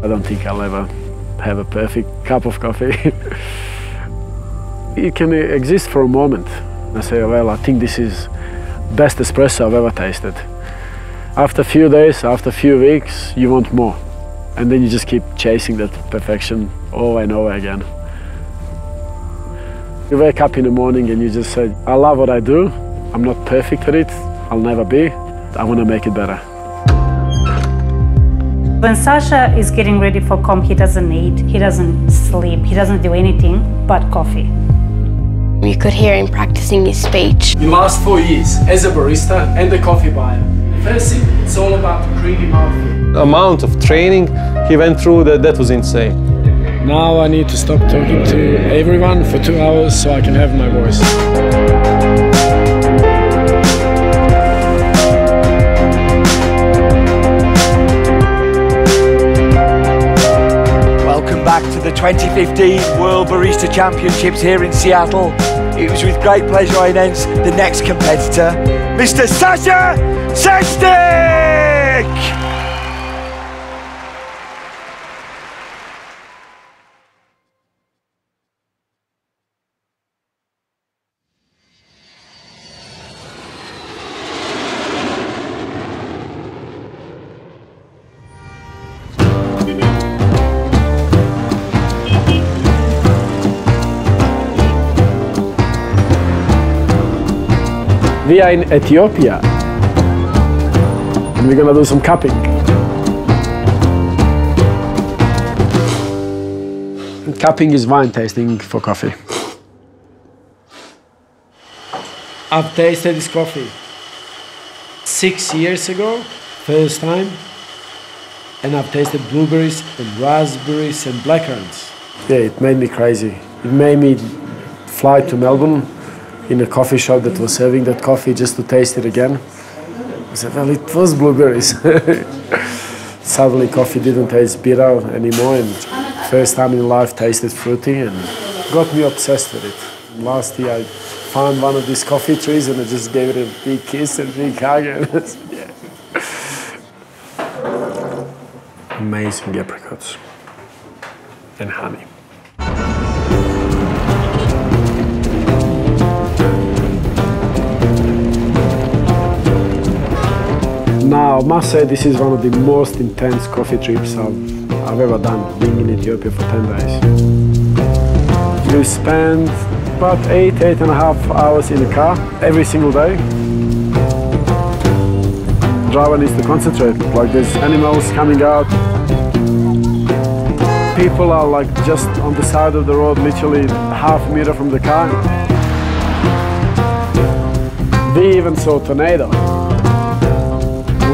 I don't think I'll ever have a perfect cup of coffee. It can exist for a moment. I say, well, I think this is best espresso I've ever tasted. After a few days, after a few weeks, you want more. And then you just keep chasing that perfection over and over again. You wake up in the morning and you just say, I love what I do. I'm not perfect at it. I'll never be. I want to make it better. When Sasha is getting ready for comp, he doesn't eat, he doesn't sleep, he doesn't do anything but coffee. You could hear him practicing his speech. The last 4 years as a barista and a coffee buyer. First thing, it's all about creamy mouthfeel. The amount of training he went through, that was insane. Now I need to stop talking to everyone for 2 hours so I can have my voice. Welcome back to the 2015 World Barista Championships here in Seattle. It was with great pleasure I announce the next competitor, Mr. Sasa Sestic! We are in Ethiopia and we're gonna do some cupping. And cupping is wine tasting for coffee. I've tasted this coffee 6 years ago, first time, and I've tasted blueberries and raspberries and blackcurrants. Yeah, it made me crazy. It made me fly to Melbourne in a coffee shop that was serving that coffee just to taste it again. I said, well, it was blueberries. Suddenly coffee didn't taste bitter anymore, and first time in life tasted fruity, and got me obsessed with it. Last year I found one of these coffee trees and I just gave it a big kiss and big hug. And yeah. Amazing apricots and honey. Now, I must say this is one of the most intense coffee trips I've ever done, being in Ethiopia for 10 days. We spend about 8.5 hours in the car every single day. Driver needs to concentrate, like there's animals coming out. People are like just on the side of the road, literally half a meter from the car. We even saw a tornado.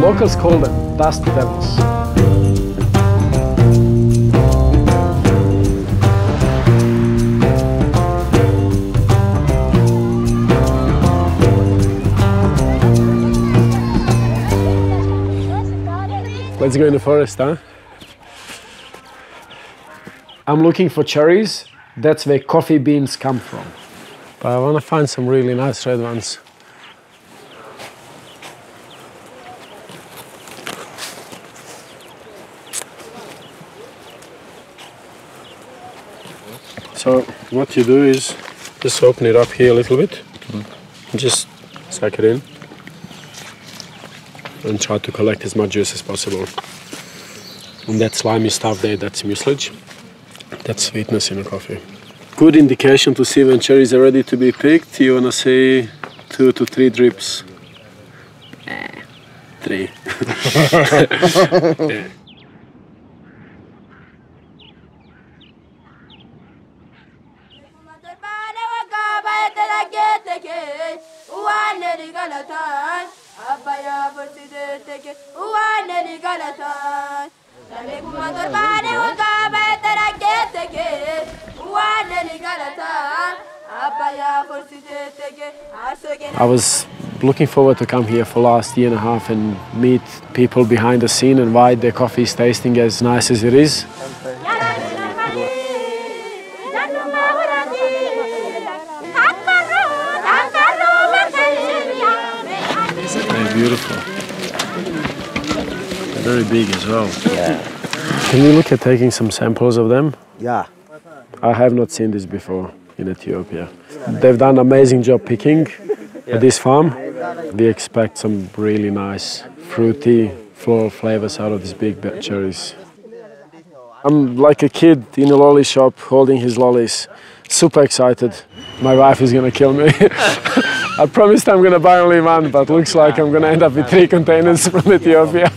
Locals call them dust devils. Let's go in the forest, huh? I'm looking for cherries. That's where coffee beans come from. But I want to find some really nice red ones. So what you do is just open it up here a little bit, just suck it in and try to collect as much juice as possible. And that slimy stuff there, that's mucilage, that's sweetness in a coffee. Good indication to see when cherries are ready to be picked, you want to say 2 to 3 drips. 3. Yeah. I was looking forward to come here for last year and a half and meet people behind the scene and why their coffee is tasting as nice as it is. Very beautiful. Very big as well. Yeah. Can we look at taking some samples of them? Yeah. I have not seen this before in Ethiopia. They've done an amazing job picking at this farm. We expect some really nice fruity floral flavors out of these big cherries. I'm like a kid in a lolly shop holding his lollies, super excited. My wife is gonna kill me. I promised I'm gonna buy only one, but looks like I'm gonna end up with 3 containers from Ethiopia.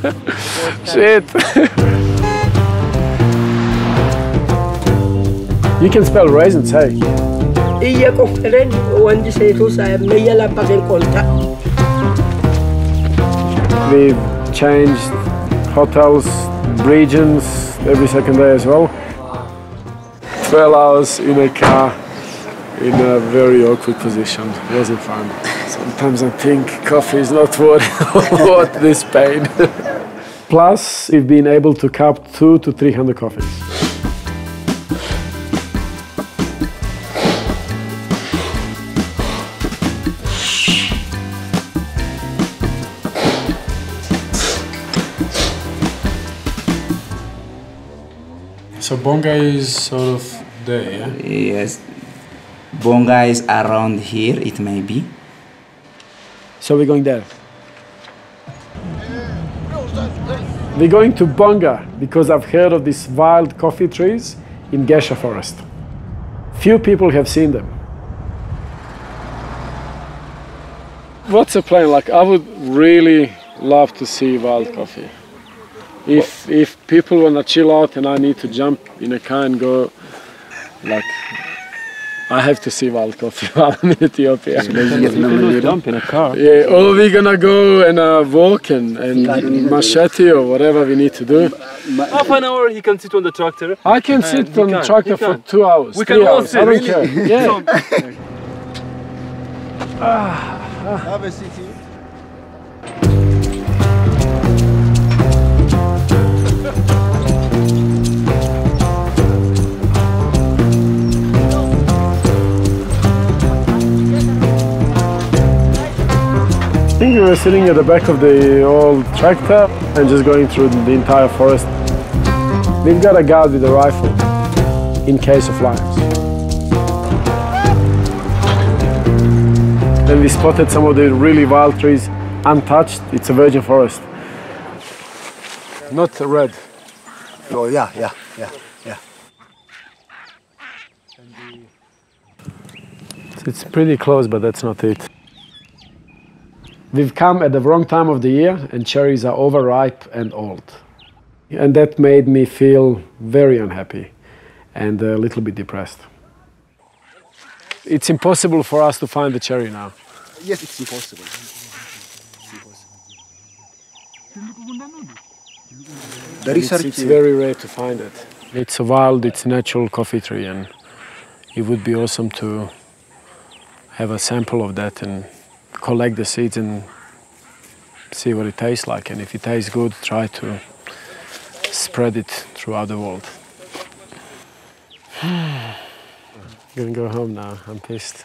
Shit! You can spell raisins, hey? We've changed hotels, regions every second day as well. 12 hours in a car in a very awkward position. It wasn't fun. Sometimes I think coffee is not worth this pain. Plus, we've been able to cup 200 to 300 coffees. So Bonga is sort of there, yeah? Yes. Bonga is around here, it may be. So we're going there. We're going to Bonga because I've heard of these wild coffee trees in Gesha forest. Few people have seen them. What's the plan? Like, I would really love to see wild coffee. If people want to chill out and I need to jump in a car and go, like, I have to see wild coffee while I'm in Ethiopia. Jump in a car. Yeah, or we're gonna go and walk and machete or whatever we need to do. Half an hour he can sit on the tractor. I can sit on the tractor for 2 hours. We can all hours. sit. I don't care. Yeah. Have a seat. I think we were sitting at the back of the old tractor and just going through the entire forest. We've got a guard with a rifle in case of lions. Then we spotted some of the really wild trees untouched. It's a virgin forest. Not red. Oh, yeah. It's pretty close, but that's not it. We've come at the wrong time of the year and cherries are overripe and old. And that made me feel very unhappy and a little bit depressed. It's impossible for us to find the cherry now. Yes, it's impossible. It's very rare to find it. It's a wild, it's natural coffee tree and it would be awesome to have a sample of that and collect the seeds and see what it tastes like. And if it tastes good, try to spread it throughout the world. I'm gonna go home now, I'm pissed.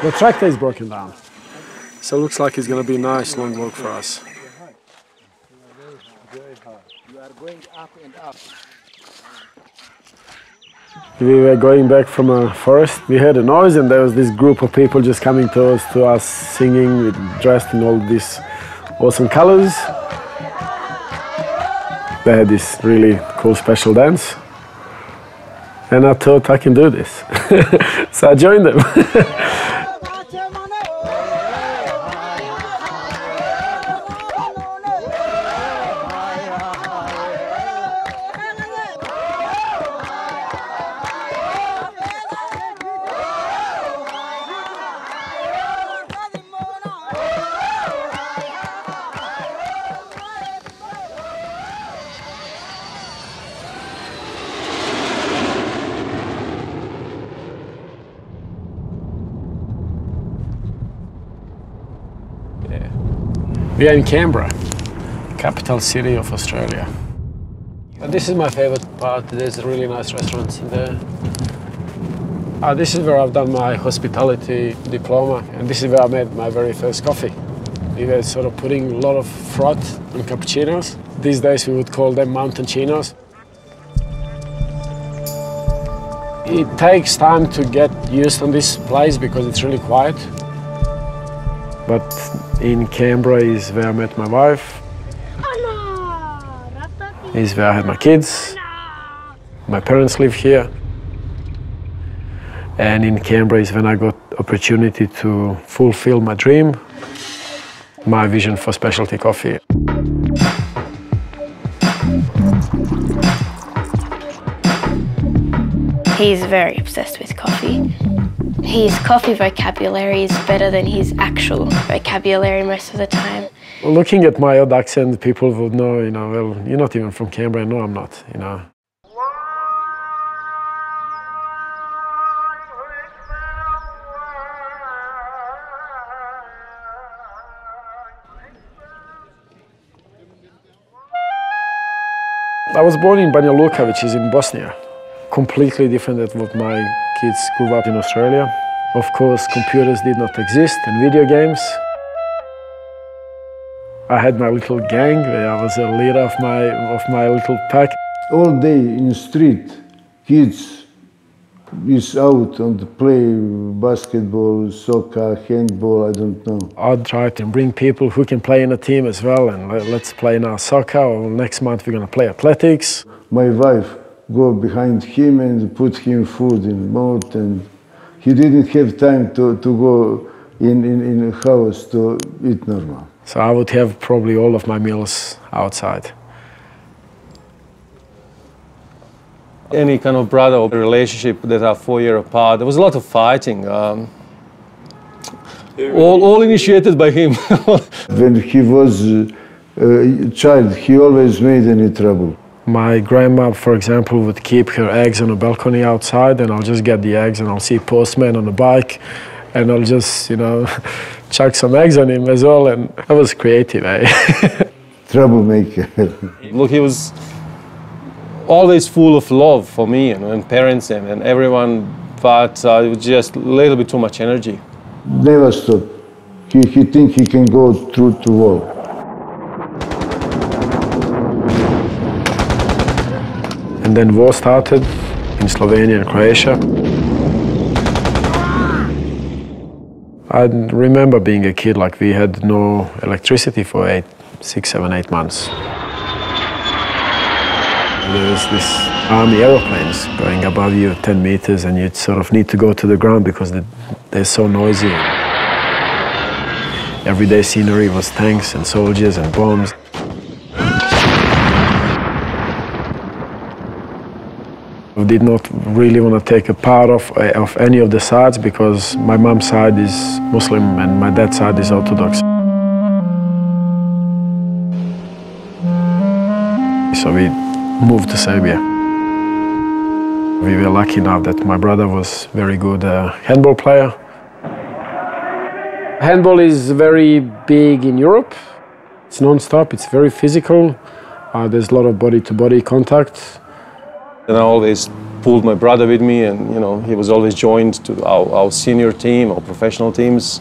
The tractor is broken down, so it looks like it's gonna be a nice long walk for us. We were going back from a forest. We heard a noise and there was this group of people just coming towards to us, singing, dressed in all these awesome colors. They had this really cool special dance. And I thought I can do this. So I joined them. We are in Canberra, capital city of Australia. This is my favorite part. There's really nice restaurants in there. This is where I've done my hospitality diploma, and this is where I made my very first coffee. We were sort of putting a lot of froth on cappuccinos. These days we would call them mountainchinos. It takes time to get used to this place because it's really quiet. But in Canberra is where I met my wife. Is where I had my kids. My parents live here. And in Canberra is when I got opportunity to fulfill my dream, my vision for specialty coffee. He's very obsessed with coffee. His coffee vocabulary is better than his actual vocabulary most of the time. Looking at my odd accent, people would know, well, you're not even from Canberra. No, I'm not, I was born in Banja Luka, which is in Bosnia. Completely different than what my kids grew up in Australia. Of course, computers did not exist and video games. I had my little gang where I was a leader of my little pack. All day in the street, kids is out and play basketball, soccer, handball, I don't know. I'd try to bring people who can play in a team as well, and let's play now soccer, or next month we're going to play athletics. My wife go behind him and put him food in mouth, and he didn't have time to go in a house to eat normal. So I would have probably all of my meals outside. Any kind of brother or relationship that are 4 years apart, there was a lot of fighting. All initiated by him. When he was a child, he always made any trouble. My grandma, for example, would keep her eggs on a balcony outside, and I'll just get the eggs and I'll see postman on a bike, and I'll just, chuck some eggs on him as well, and I was creative, eh? Troublemaker. Look, he was always full of love for me and parents and everyone, but it was just a little bit too much energy. Never stop. He think he can go through the wall. And then war started in Slovenia and Croatia. I remember being a kid, like we had no electricity for 6, 7, 8 months. There was this army aeroplanes going above you 10 meters, and you sort of need to go to the ground because they're so noisy. Everyday scenery was tanks and soldiers and bombs. I did not really want to take a part of any of the sides because my mom's side is Muslim and my dad's side is Orthodox. So we moved to Serbia. We were lucky enough that my brother was a very good handball player. Handball is very big in Europe. It's non-stop, it's very physical. There's a lot of body-to-body contact. And I always pulled my brother with me, and he was always joined to our senior team, our professional teams.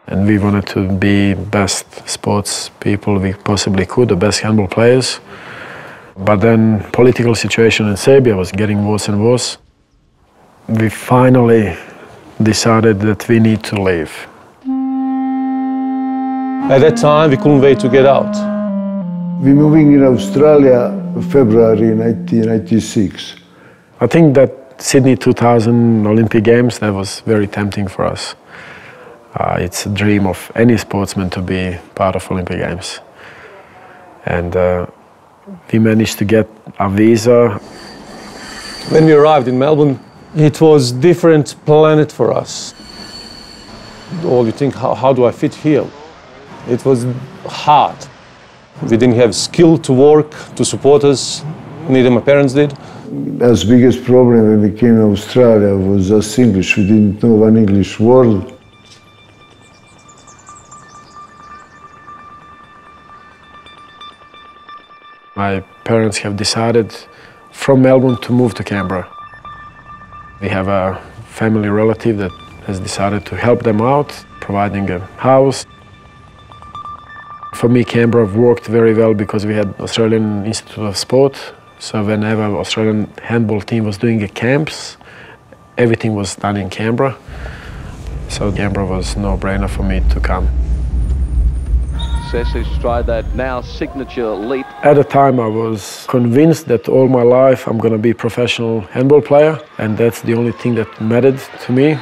And we wanted to be best sports people we possibly could, the best handball players. But then political situation in Serbia was getting worse and worse. We finally decided that we need to leave. At that time, we couldn't wait to get out. We moving in Australia February 1996. I think that Sydney 2000 Olympic Games, that was very tempting for us. It's a dream of any sportsman to be part of Olympic Games. And we managed to get a visa. When we arrived in Melbourne, it was a different planet for us. All you think, how do I fit here? It was hard. We didn't have skill to work, to support us, neither my parents did. Our biggest problem when we came to Australia was just English. We didn't know one English word. My parents have decided from Melbourne to move to Canberra. We have a family relative that has decided to help them out, providing a house. For me, Canberra worked very well because we had Australian Institute of Sport. So whenever Australian handball team was doing camps, everything was done in Canberra. So Canberra was no-brainer for me to come. Sasa's tried that now signature leap. At the time, I was convinced that all my life I'm going to be a professional handball player, and that's the only thing that mattered to me.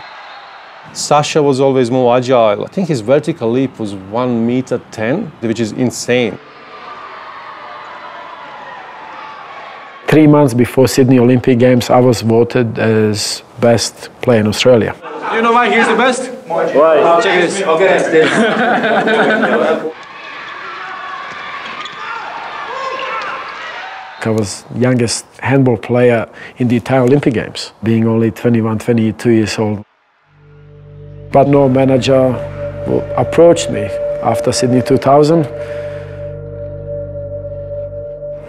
Sasa was always more agile. I think his vertical leap was 1 meter 10, which is insane. 3 months before Sydney Olympic Games, I was voted as best player in Australia. Do you know why he's the best? Why? Check this. Okay. I was youngest handball player in the entire Olympic Games, being only 21, 22 years old. But no manager approached me after Sydney 2000.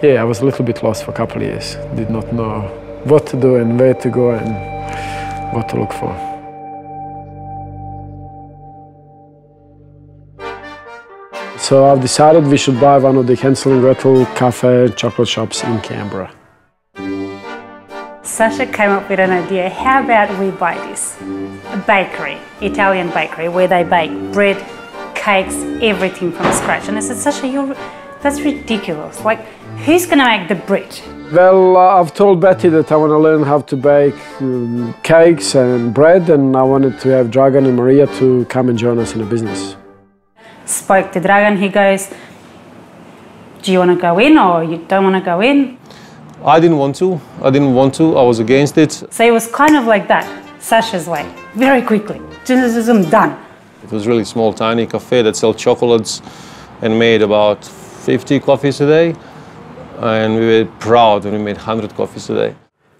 Yeah, I was a little bit lost for a couple of years. Did not know what to do and where to go and what to look for. So I've decided we should buy one of the Hansel and Gretel cafe and chocolate shops in Canberra. Sasha came up with an idea, how about we buy this? A bakery, Italian bakery, where they bake bread, cakes, everything from scratch. And I said, Sasha, that's ridiculous. Like, who's gonna make the bread? Well, I've told Betty that I want to learn how to bake cakes and bread, and I wanted to have Dragan and Maria to come and join us in the business. Spoke to Dragan, he goes, do you want to go in or you don't want to go in? I didn't want to. I was against it. So it was kind of like that, Sasha's way, very quickly, done. It was really small, tiny cafe that sold chocolates and made about 50 coffees a day. And we were proud when we made 100 coffees a day.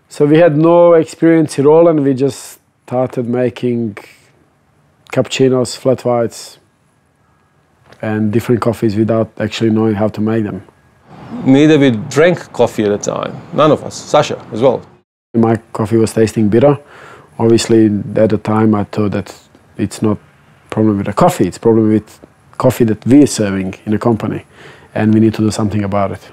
So we had no experience at all, and we just started making cappuccinos, flat whites, and different coffees without actually knowing how to make them. Neither we drank coffee at the time. None of us. Sasha as well. My coffee was tasting bitter. Obviously, at the time, I thought that it's not a problem with the coffee, it's a problem with coffee that we're serving in the company, and we need to do something about it.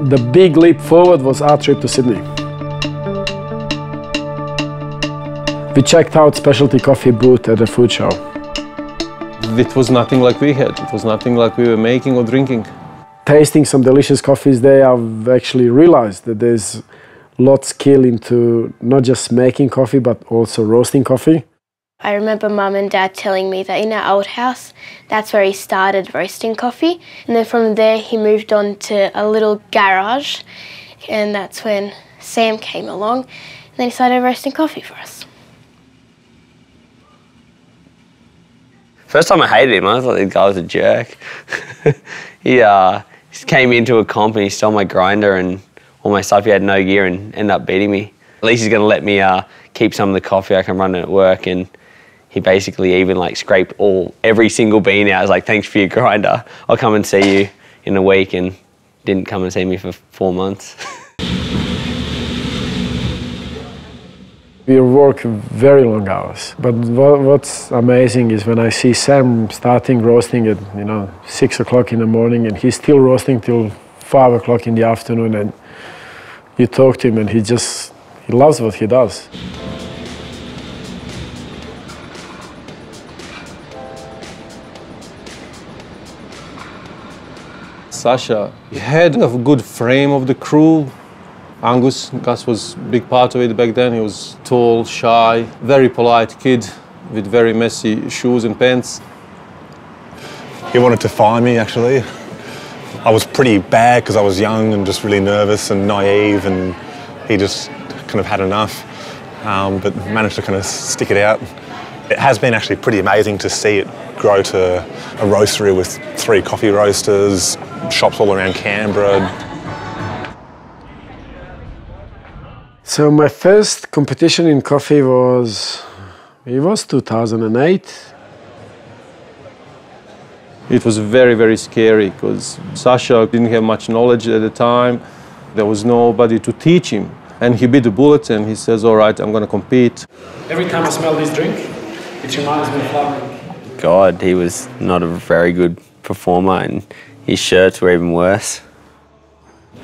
The big leap forward was our trip to Sydney. We checked out specialty coffee booth at a food show. It was nothing like we had. It was nothing like we were making or drinking. Tasting some delicious coffees there, I've actually realized that there's lots of skill into not just making coffee, but also roasting coffee. I remember Mum and Dad telling me that in our old house, that's where he started roasting coffee. And then from there, he moved on to a little garage. And that's when Sam came along and then he started roasting coffee for us. First time I hated him, I thought the guy was a jerk. He came into a comp and he stole my grinder and all my stuff. He had no gear and ended up beating me. At least he's going to let me keep some of the coffee. I can run it at work, and he basically even like scraped every single bean out. I was like, thanks for your grinder. I'll come and see you in a week, and didn't come and see me for 4 months. We work very long hours, but what's amazing is when I see Sam starting roasting at 6 o'clock in the morning, and he's still roasting till 5 o'clock in the afternoon, and you talk to him and he loves what he does. Sasha, he had a good frame of the crew. Gus was a big part of it back then. He was tall, shy, very polite kid with very messy shoes and pants. He wanted to fire me, actually. I was pretty bad because I was young and just really nervous and naive, and he just kind of had enough, but managed to kind of stick it out. It has been actually pretty amazing to see it grow to a roastery with 3 coffee roasters, shops all around Canberra. So my first competition in coffee was 2008. It was very, very scary because Sasha didn't have much knowledge at the time. There was nobody to teach him. And he bit the bullet and he says, all right, I'm going to compete. Every time I smell this drink, it reminds me of flowering. God, he was not a very good performer and his shirts were even worse.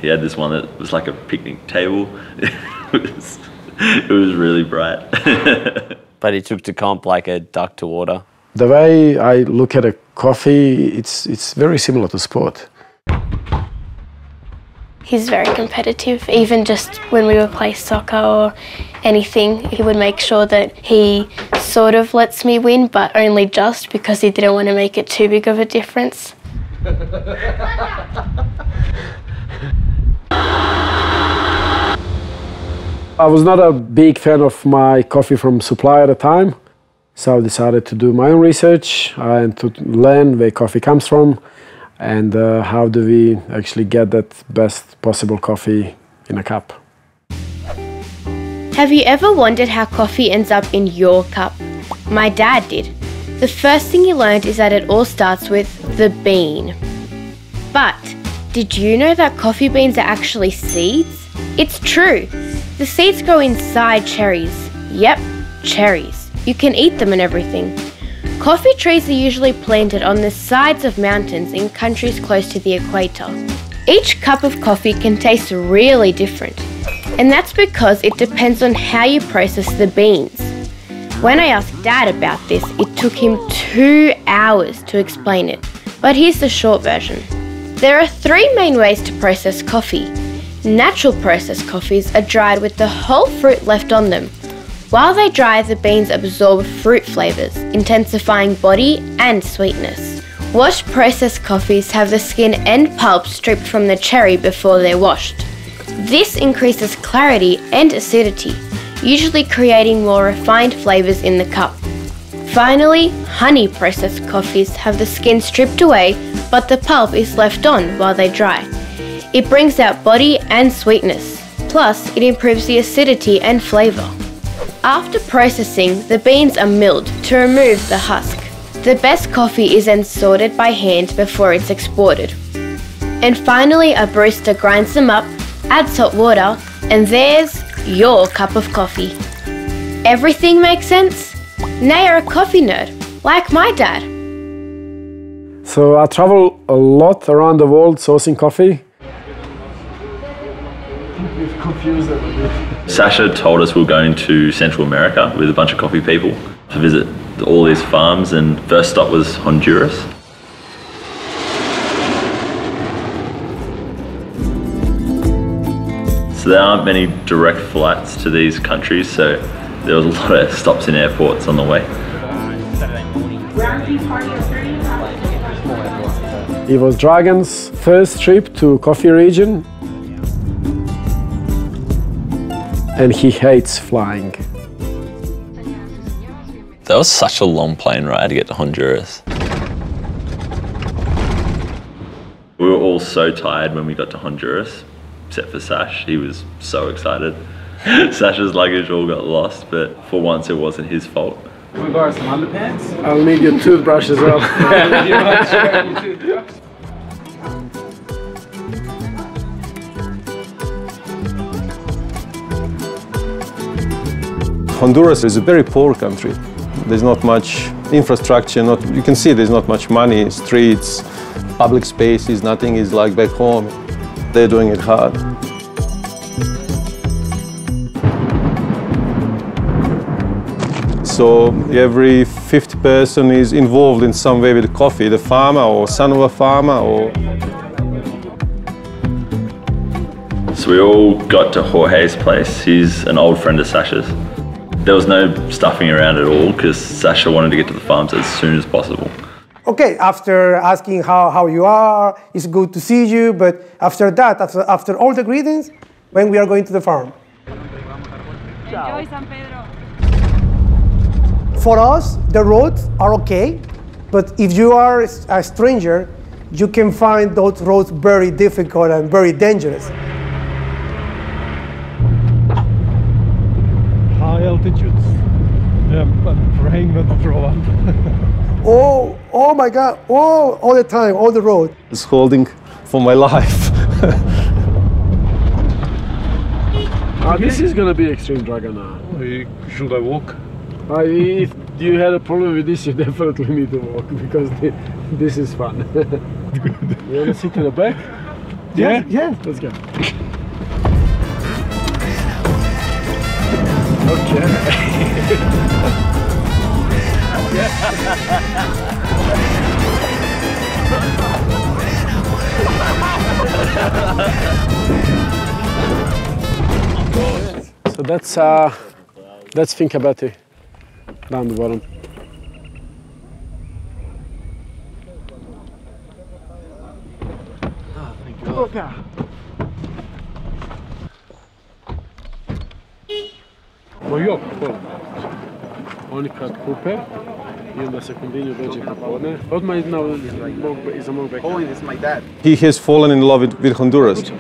He had this one that was like a picnic table. It was really bright. But he took to comp like a duck to water. The way I look at a coffee, it's very similar to sport. He's very competitive. Even just when we would play soccer or anything, he would make sure that he sort of lets me win, but only just because he didn't want to make it too big of a difference. I was not a big fan of my coffee from supplier at the time, so I decided to do my own research and to learn where coffee comes from and how do we actually get that best possible coffee in a cup. Have you ever wondered how coffee ends up in your cup? My dad did. The first thing he learned is that it all starts with the bean. But did you know that coffee beans are actually seeds? It's true. The seeds grow inside cherries. Yep, cherries. You can eat them and everything. Coffee trees are usually planted on the sides of mountains in countries close to the equator. Each cup of coffee can taste really different, and that's because it depends on how you process the beans. When I asked Dad about this, it took him 2 hours to explain it, but here's the short version. There are 3 main ways to process coffee. Natural processed coffees are dried with the whole fruit left on them. While they dry, the beans absorb fruit flavours, intensifying body and sweetness. Washed processed coffees have the skin and pulp stripped from the cherry before they're washed. This increases clarity and acidity, usually creating more refined flavours in the cup. Finally, honey processed coffees have the skin stripped away, but the pulp is left on while they dry. It brings out body and sweetness, plus it improves the acidity and flavour. After processing, the beans are milled to remove the husk. The best coffee is then sorted by hand before it's exported. And finally, a barista grinds them up, adds hot water, and there's your cup of coffee. Everything makes sense? Now you're a coffee nerd, like my dad. So I travel a lot around the world sourcing coffee. We've confused it a bit. Sasha told us we were going to Central America with a bunch of coffee people to visit all these farms, and first stop was Honduras. So there aren't many direct flights to these countries, so there was a lot of stops in airports on the way. It was Dragon's first trip to coffee region, and he hates flying. That was such a long plane ride to get to Honduras. We were all so tired when we got to Honduras, except for Sash. He was so excited. Sasha's luggage all got lost, but for once it wasn't his fault. Can we borrow some underpants? I'll need your toothbrush as well. Honduras is a very poor country. There's not much infrastructure, you can see there's not much money, streets, public spaces, nothing is like back home. They're doing it hard. So every 50th person is involved in some way with coffee, the farmer or son of a farmer or... So we all got to Jorge's place. He's an old friend of Sasha's. There was no stuffing around at all because Sasha wanted to get to the farms as soon as possible. Okay, after asking how you are, it's good to see you, but after that, after all the greetings, when we are going to the farm. Enjoy San Pedro. For us, the roads are okay, but if you are a stranger, you can find those roads very difficult and very dangerous. High altitudes. Yeah, I'm praying not to throw up. oh my God, oh, all the time, all the road. It's holding for my life. This is gonna be extreme dragon now. Should I walk? If you had a problem with this, you definitely need to walk because this is fun. You wanna sit in the back? Yeah, yeah. Let's go. Okay. So that's Finkabati down the bottom. Okay. Mojok, oni kad kupe i onda se kombinju dođe popodne. Odmah iza mog beka. Oh, it's my dad. He has fallen in love with Honduras.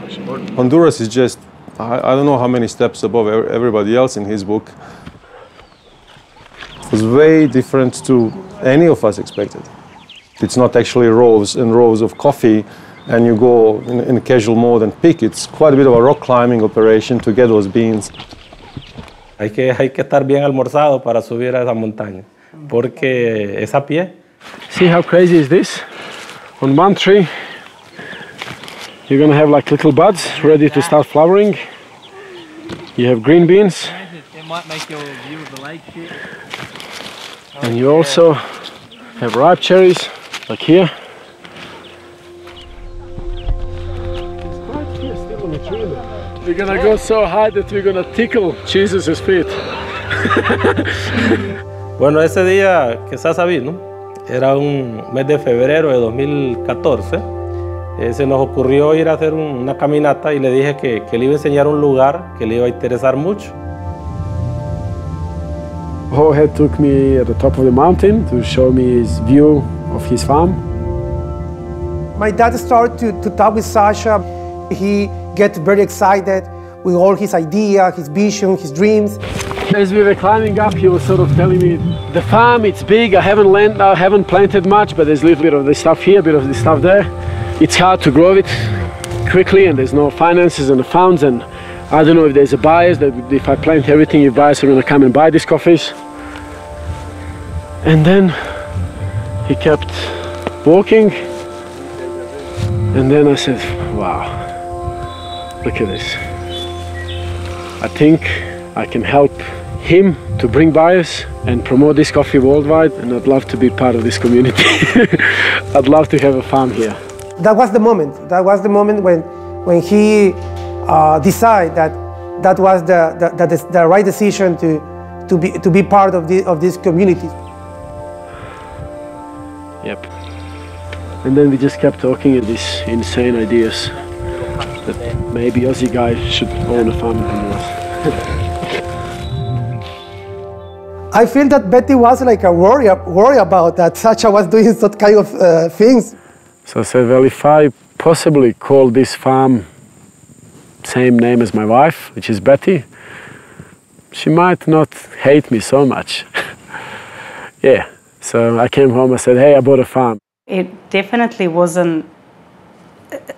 Honduras is just, I don't know how many steps above everybody else in his book. It was way different to any of us expected. It's not actually rows and rows of coffee and you go in a casual mode and pick. It's quite a bit of a rock climbing operation to get those beans. Hay que estar bien almorzado para subir a esa montaña, porque es a pie. See how crazy is this? On one tree, you're gonna have like little buds ready to start flowering. You have green beans. It might make your view of the lake shit. And you also have ripe cherries, like here. We're gonna go so high that we're gonna tickle Jesus' feet. Bueno, ese día que Sasa vino, era un mes de febrero de 2014. Se nos ocurrió ir a hacer una caminata y le dije que le iba a enseñar un lugar que le iba a interesar mucho. Jorge took me at the top of the mountain to show me his view of his farm. My dad started to talk with Sasha. He gets very excited with all his ideas, his vision, his dreams. As we were climbing up, he was sort of telling me, the farm, it's big, I haven't planted much, but there's a little bit of this stuff here, a bit of this stuff there. It's hard to grow it quickly and there's no finances and the funds, and I don't know if there's a buyers, that if I plant everything, if buyers are gonna come and buy these coffees. And then he kept walking, and then I said, wow, look at this. I think I can help him to bring buyers and promote this coffee worldwide, and I'd love to be part of this community. I'd love to have a farm here. That was the moment. That was the moment when he decided that was the right decision to be part of this community. Yep. And then we just kept talking of these insane ideas that maybe Aussie guy should own a farm in Honduras. I feel that Betty was like a worry about that Sasha was doing that kind of things. So I said, well, if I possibly call this farm same name as my wife, which is Betty, she might not hate me so much. Yeah, so I came home, I said, hey, I bought a farm. It definitely wasn't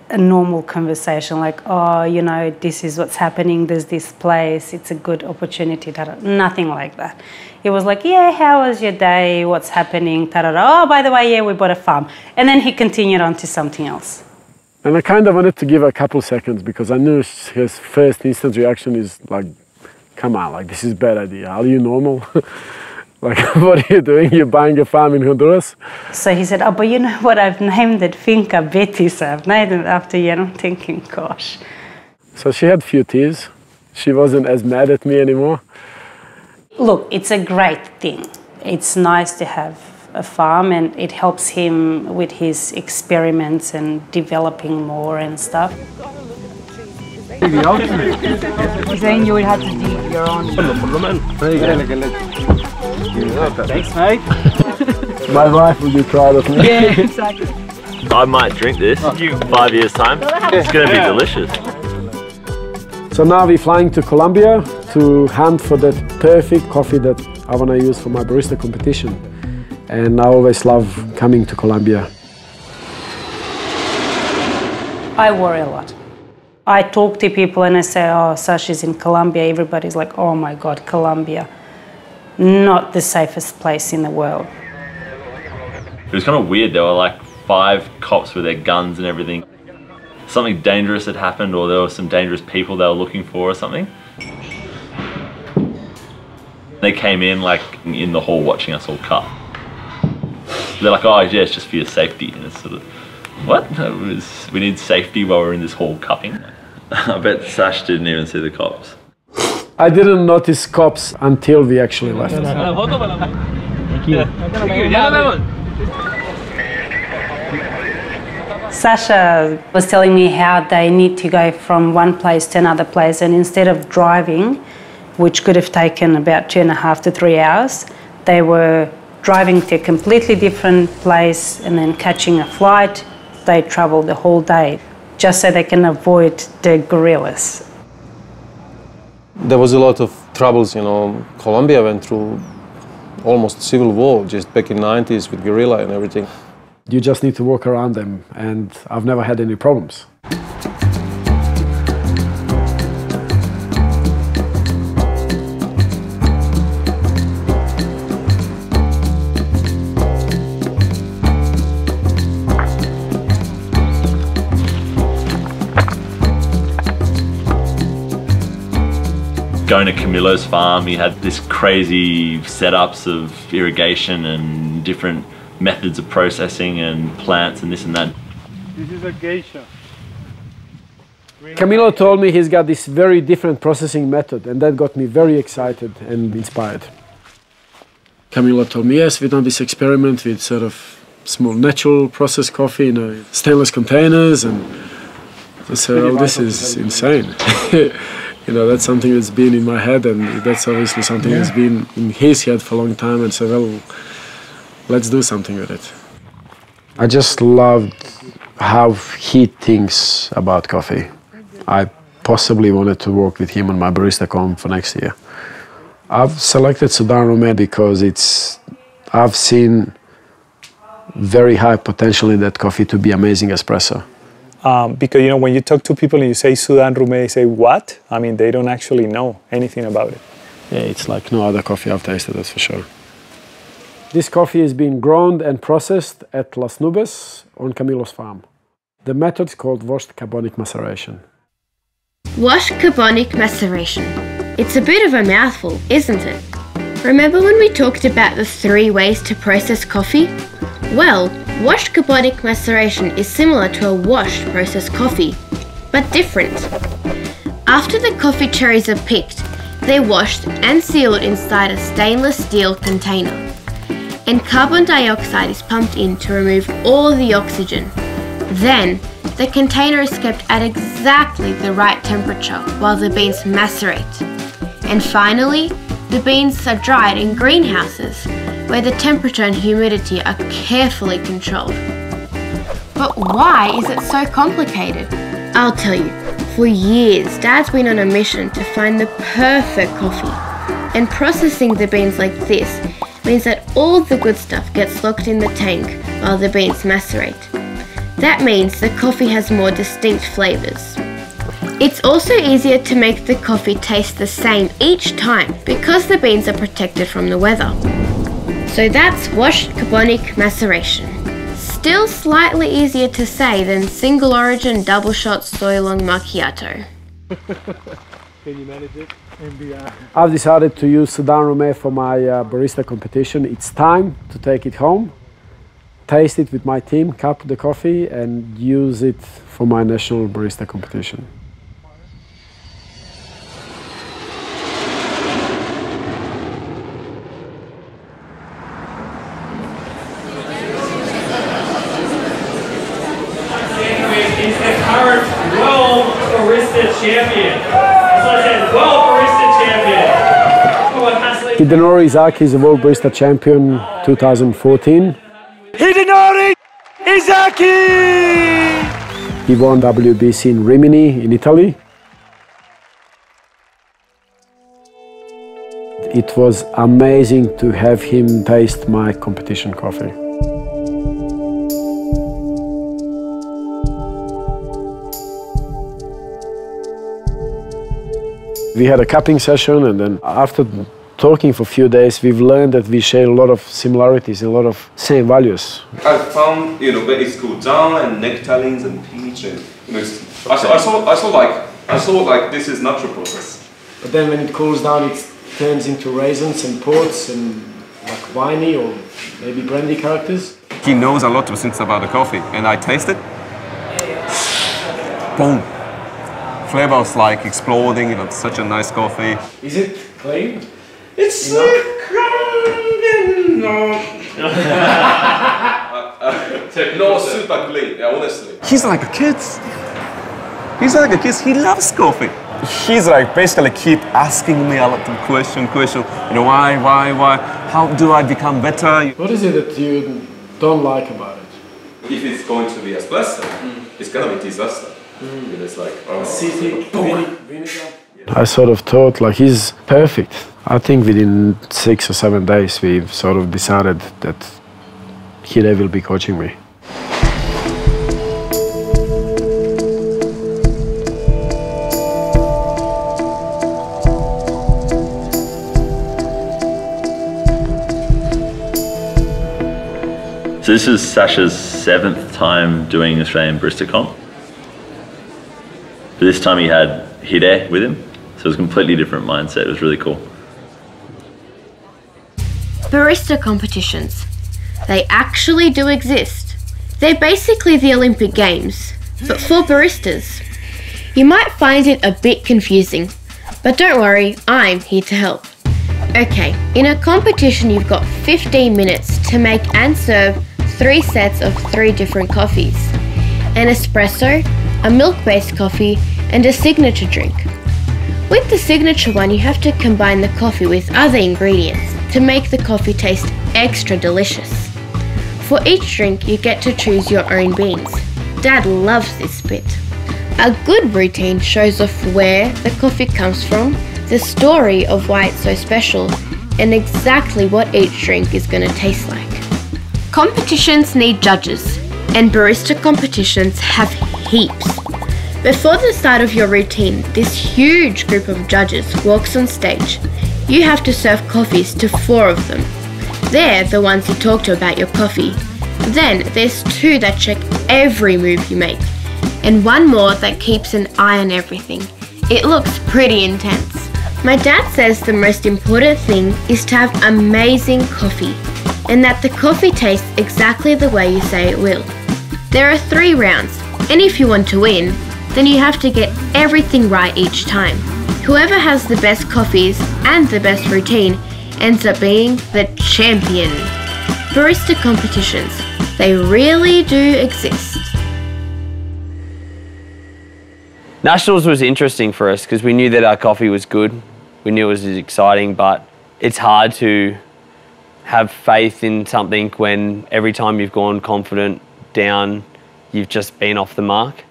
a normal conversation like, oh, you know, this is what's happening, there's this place, it's a good opportunity, nothing like that. It was like, yeah, how was your day, what's happening, oh, by the way, yeah, we bought a farm. And then he continued on to something else. And I kind of wanted to give her a couple seconds because I knew his first instant reaction is like, come on, like, this is a bad idea, are you normal? Like, what are you doing? You're buying a farm in Honduras? So he said, oh, but you know what, I've named it Finca Betty, so I've named it after you. And I'm thinking, gosh. So she had a few tears. She wasn't as mad at me anymore. Look, it's a great thing. It's nice to have a farm and it helps him with his experiments and developing more and stuff. He's saying you would have to dig your own. Thanks, mate. My wife will be proud of me. Yeah, exactly. I might drink this 5 years' time. It's going to be delicious. So now we're flying to Colombia to hunt for that perfect coffee that I want to use for my barista competition. and I always love coming to Colombia. I worry a lot. I talk to people and I say, oh, Sasha's in Colombia. Everybody's like, oh my God, Colombia. Not the safest place in the world. It was kind of weird. There were like 5 cops with their guns and everything. Something dangerous had happened, or there were some dangerous people they were looking for or something. They came in like in the hall watching us all cut. They're like, oh yeah, it's just for your safety. And it's sort of, what? We need safety while we're in this hall cutting. I bet Sash didn't even see the cops. I didn't notice cops until we actually left. Sasha was telling me how they need to go from one place to another place, and instead of driving, which could have taken about 2.5 to 3 hours, they were driving to a completely different place and then catching a flight. They traveled the whole day just so they can avoid the guerrillas. There was a lot of troubles, you know. Colombia went through almost civil war just back in the 90s with guerrilla and everything. You just need to walk around them, and I've never had any problems. Going to Camilo's farm, he had this crazy setups of irrigation and different methods of processing and plants and this and that. This is a geisha. Camilo told me he's got this very different processing method, and that got me very excited and inspired. Camilo told me, yes, we've done this experiment with sort of small natural processed coffee in stainless containers, and I said, oh, this is insane. You know, that's something that's been in my head, and that's obviously something that's been in his head for a long time, and said, well, let's do something with it. I just loved how he thinks about coffee. I possibly wanted to work with him on my barista comp for next year. I've selected Sudan Rome because I've seen very high potential in that coffee to be amazing espresso. Because, you know, when you talk to people and you say Sudan Rome, they say, what? I mean, they don't actually know anything about it. Yeah, it's like no other coffee I've tasted, that's for sure. This coffee is being grown and processed at Las Nubes on Camilo's farm. The method is called washed carbonic maceration. Washed carbonic maceration. It's a bit of a mouthful, isn't it? Remember when we talked about the 3 ways to process coffee? Well, washed carbonic maceration is similar to a washed processed coffee, but different. After the coffee cherries are picked, they're washed and sealed inside a stainless steel container, and carbon dioxide is pumped in to remove all the oxygen. Then, the container is kept at exactly the right temperature while the beans macerate. And finally, the beans are dried in greenhouses, where the temperature and humidity are carefully controlled. But why is it so complicated? I'll tell you. For years, Dad's been on a mission to find the perfect coffee. And processing the beans like this means that all the good stuff gets locked in the tank while the beans macerate. That means the coffee has more distinct flavours. It's also easier to make the coffee taste the same each time because the beans are protected from the weather. So that's washed carbonic maceration. Still slightly easier to say than single origin double shot soy long macchiato. Can you manage it? I've decided to use Sudan Rome for my barista competition. It's time to take it home, taste it with my team, cup the coffee, and use it for my national barista competition. He's the current World Barista Champion. So I said, World Barista Champion. Come on, Hasley. Hidenori Izaki is a World Barista Champion 2014. Hidenori Izaki! He won WBC in Rimini in Italy. It was amazing to have him taste my competition coffee. We had a cupping session, and then after talking for a few days, we've learned that we share a lot of similarities, a lot of same values. I found, where it's called jam and nectarines and peach, and I saw like this is natural process. But then when it cools down, it turns into raisins and ports and like winey or maybe brandy characters. He knows a lot of things about the coffee, and I taste it. Boom. Flavors like exploding, such a nice coffee. Is it clean? It's no. No, super clean, yeah, honestly. He's like a kid. He's like a kid, he loves coffee. He's like basically keep asking me a lot of question. Why? How do I become better? What is it that you don't like about it? If it's going to be espresso, it's gonna be disaster. It's like, I sort of thought like he's perfect. I think within 6 or 7 days we've sort of decided that Hide will be coaching me. So this is Sasha's 7th time doing Australian Barista Comp. But this time he had Hide with him, so it was a completely different mindset. It was really cool. Barista competitions. They actually do exist. They're basically the Olympic Games, but for baristas. You might find it a bit confusing, but don't worry, I'm here to help. Okay, in a competition you've got 15 minutes to make and serve 3 sets of 3 different coffees. An espresso, a milk-based coffee, and a signature drink. With the signature one, you have to combine the coffee with other ingredients to make the coffee taste extra delicious. For each drink, you get to choose your own beans. Dad loves this bit. A good routine shows off where the coffee comes from, the story of why it's so special, and exactly what each drink is going to taste like. Competitions need judges, and barista competitions have heaps. Before the start of your routine, this huge group of judges walks on stage. You have to serve coffees to 4 of them. They're the ones you talk to about your coffee. Then there's 2 that check every move you make, and 1 more that keeps an eye on everything. It looks pretty intense. My dad says the most important thing is to have amazing coffee, and that the coffee tastes exactly the way you say it will. There are 3 rounds, and if you want to win, then you have to get everything right each time. Whoever has the best coffees and the best routine ends up being the champion. Barista competitions, they really do exist. Nationals was interesting for us because we knew that our coffee was good. We knew it was exciting, but it's hard to have faith in something when every time you've gone confident down, you've just been off the mark.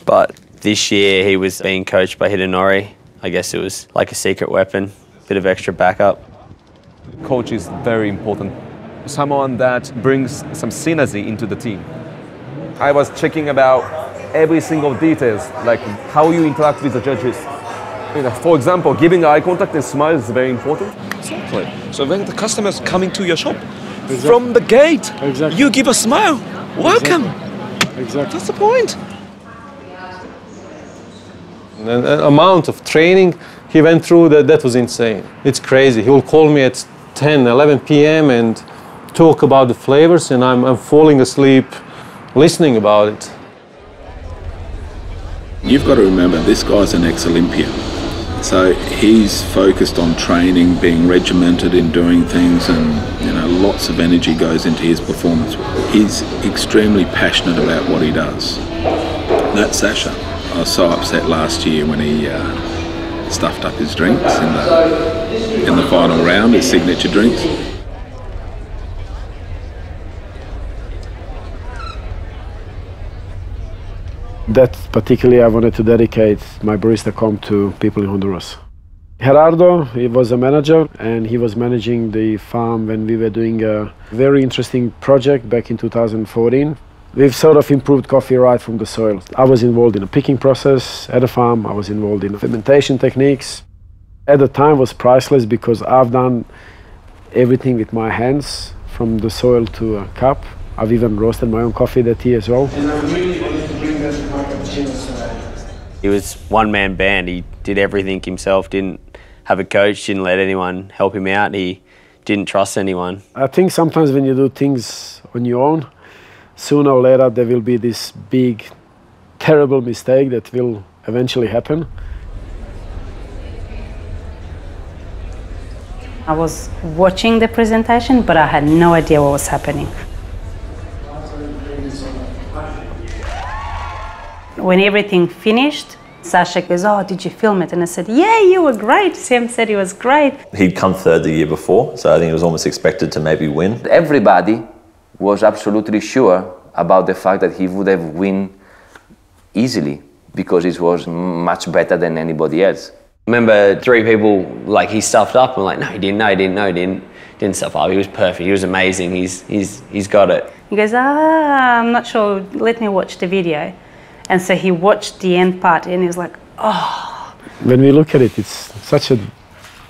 But this year he was being coached by Hidenori. I guess it was like a secret weapon, bit of extra backup. Coach is very important. Someone that brings some synergy into the team. I was checking about every single details, like how you interact with the judges. For example, giving eye contact and smile is very important. Exactly. So when the customer's coming to your shop, from the gate, you give a smile. Welcome. Exactly. That's the point. And the amount of training he went through, that was insane. It's crazy. He will call me at 10, 11 p.m. and talk about the flavors, and I'm falling asleep listening about it. You've got to remember, this guy's an ex-Olympian. So he's focused on training, being regimented in doing things, and lots of energy goes into his performance. He's extremely passionate about what he does. That's Sasha. I was so upset last year when he stuffed up his drinks in the final round, his signature drinks. That particularly I wanted to dedicate my Barista Comp to people in Honduras. Gerardo, he was a manager and he was managing the farm when we were doing a very interesting project back in 2014. We've sort of improved coffee right from the soil. I was involved in a picking process at the farm. I was involved in fermentation techniques. At the time was priceless because I've done everything with my hands from the soil to a cup. I've even roasted my own coffee that year as well. And I really wanted to bring that to my cappuccinos today. He was one-man band. He did everything himself, didn't have a coach, didn't let anyone help him out. He didn't trust anyone. I think sometimes when you do things on your own, sooner or later there will be this big, terrible mistake that will eventually happen. I was watching the presentation, but I had no idea what was happening. When everything finished, Sasha goes, "Oh, did you film it?" And I said, "Yeah, you were great." Sam said he was great. He'd come third the year before, so I think it was almost expected to maybe win. Everybody was absolutely sure about the fact that he would have won easily because he was much better than anybody else. I remember 3 people, like, he stuffed up. I'm like, no, he didn't, no, he didn't, no, he didn't stuff up. He was perfect, he was amazing, he's got it. He goes, I'm not sure, let me watch the video. And so he watched the end part and he was like, oh. When we look at it, it's such a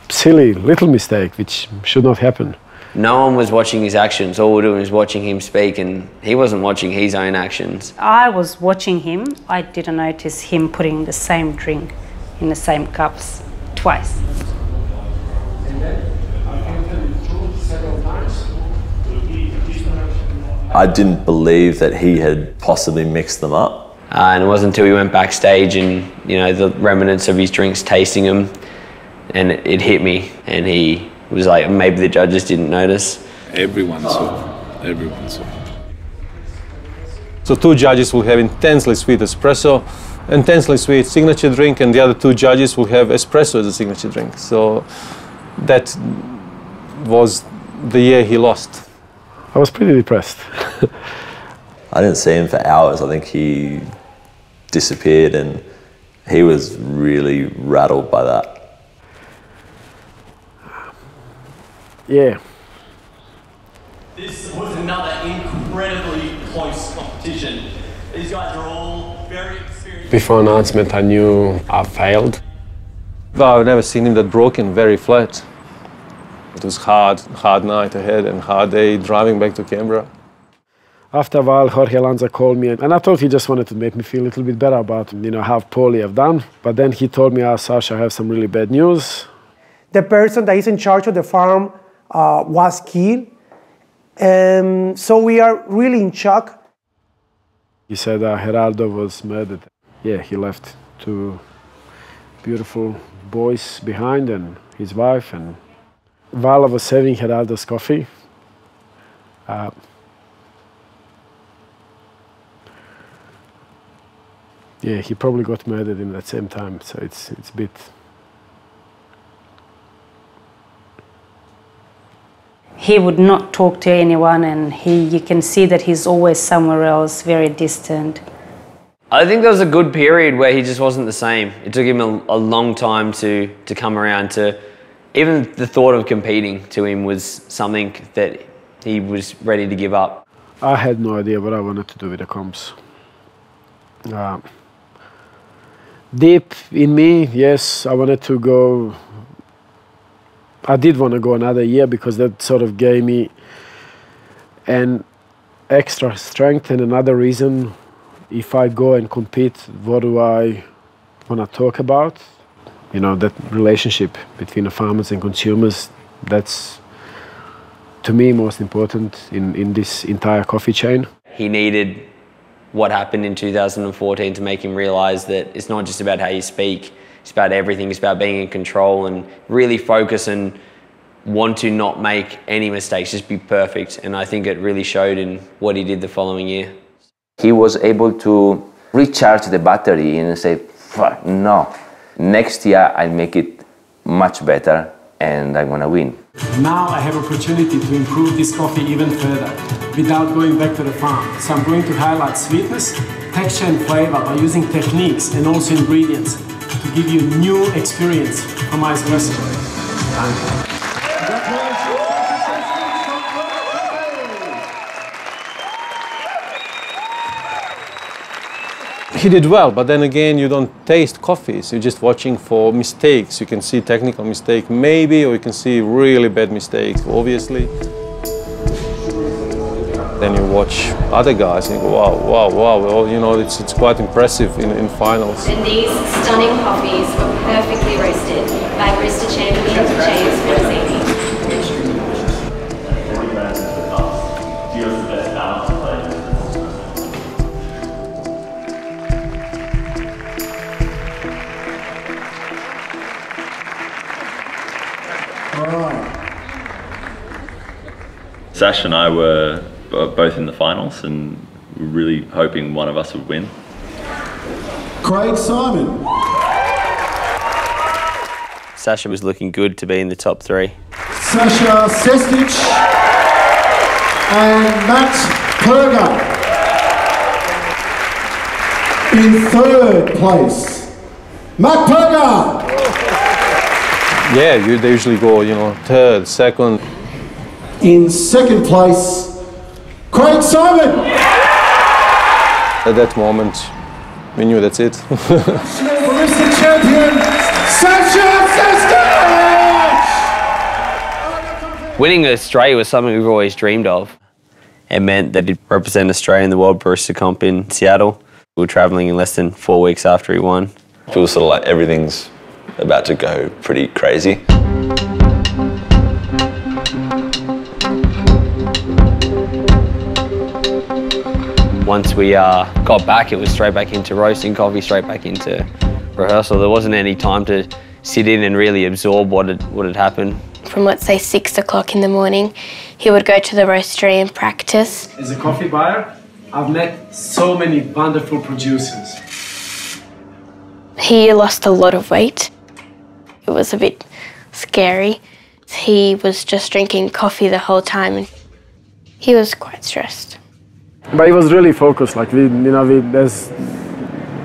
silly little mistake which should not happen. No one was watching his actions. All we're doing is watching him speak, and he wasn't watching his own actions. I was watching him. I didn't notice him putting the same drink in the same cups twice. And then I counted it through several times. I didn't believe that he had possibly mixed them up. And it wasn't until we went backstage and, you know, the remnants of his drinks, tasting them, and it hit me, and he was like, maybe the judges didn't notice. Everyone saw. Everyone saw. So 2 judges will have intensely sweet espresso, intensely sweet signature drink, and the other 2 judges will have espresso as a signature drink. So that was the year he lost. I was pretty depressed. I didn't see him for hours. I think he disappeared, and he was really rattled by that. Yeah. This was another incredibly close competition. These guys are all very experienced. Before announcement, I knew I failed. Well, I've never seen him that broken, very flat. It was hard night ahead and hard day driving back to Canberra. After a while, Jorge Lanza called me, and I thought he just wanted to make me feel a little bit better about, you know, how poorly I've done. But then he told me, Sasha, I have some really bad news. The person that is in charge of the farm was killed. So we are really in shock. He said Gerardo was murdered. Yeah, he left 2 beautiful boys behind and his wife. And while I was serving Gerardo's coffee, yeah, he probably got murdered in that same time. So it's a bit. He would not talk to anyone, and you can see that he's always somewhere else, very distant. I think there was a good period where he just wasn't the same. It took him a long time to come around to, even the thought of competing to him was something that he was ready to give up. I had no idea what I wanted to do with the comps. Deep in me, yes, I wanted to go. I did want to go another year because that sort of gave me an extra strength, and another reason, if I go and compete, what do I want to talk about? You know, that relationship between the farmers and consumers, that's, to me, most important in this entire coffee chain. He needed what happened in 2014 to make him realise that it's not just about how you speak, it's about everything, it's about being in control and really focus and want to not make any mistakes, just be perfect. And I think it really showed in what he did the following year. He was able to recharge the battery and say, fuck, no, next year I'll make it much better and I'm gonna win. Now I have opportunity to improve this coffee even further without going back to the farm. So I'm going to highlight sweetness, texture and flavor by using techniques and also ingredients to to give you new experience from my espresso. He did well, but then again, you don't taste coffees. You're just watching for mistakes. You can see technical mistake, maybe, or you can see really bad mistakes, obviously. Then you watch other guys and you go, wow, wow, wow. Well, you know, it's quite impressive in finals. And these stunning coffees were perfectly roasted by Barista Champion James Mazzini. Sasha and I were both in the finals and we were really hoping one of us would win. Craig Simon. Sasha was looking good to be in the top 3. Sasha Sestic and Matt Perger. In 3rd place, Matt Perger. Yeah, they usually go, you know, 3rd, 2nd. In 2nd place, Craig Simon. At that moment, we knew that's it. Barista Champion, Sasha Sestic. Winning Australia was something we've always dreamed of. It meant that he'd represent Australia in the World Barista Comp in Seattle. We were travelling in less than 4 weeks after he won. It feels sort of like everything's about to go pretty crazy. Once we got back, it was straight back into roasting coffee, straight back into rehearsal. There wasn't any time to sit in and really absorb what had happened. From, let's say, 6 o'clock in the morning, he would go to the roastery and practice. As a coffee buyer, I've met so many wonderful producers. He lost a lot of weight. It was a bit scary. He was just drinking coffee the whole time and he was quite stressed. But he was really focused. Like as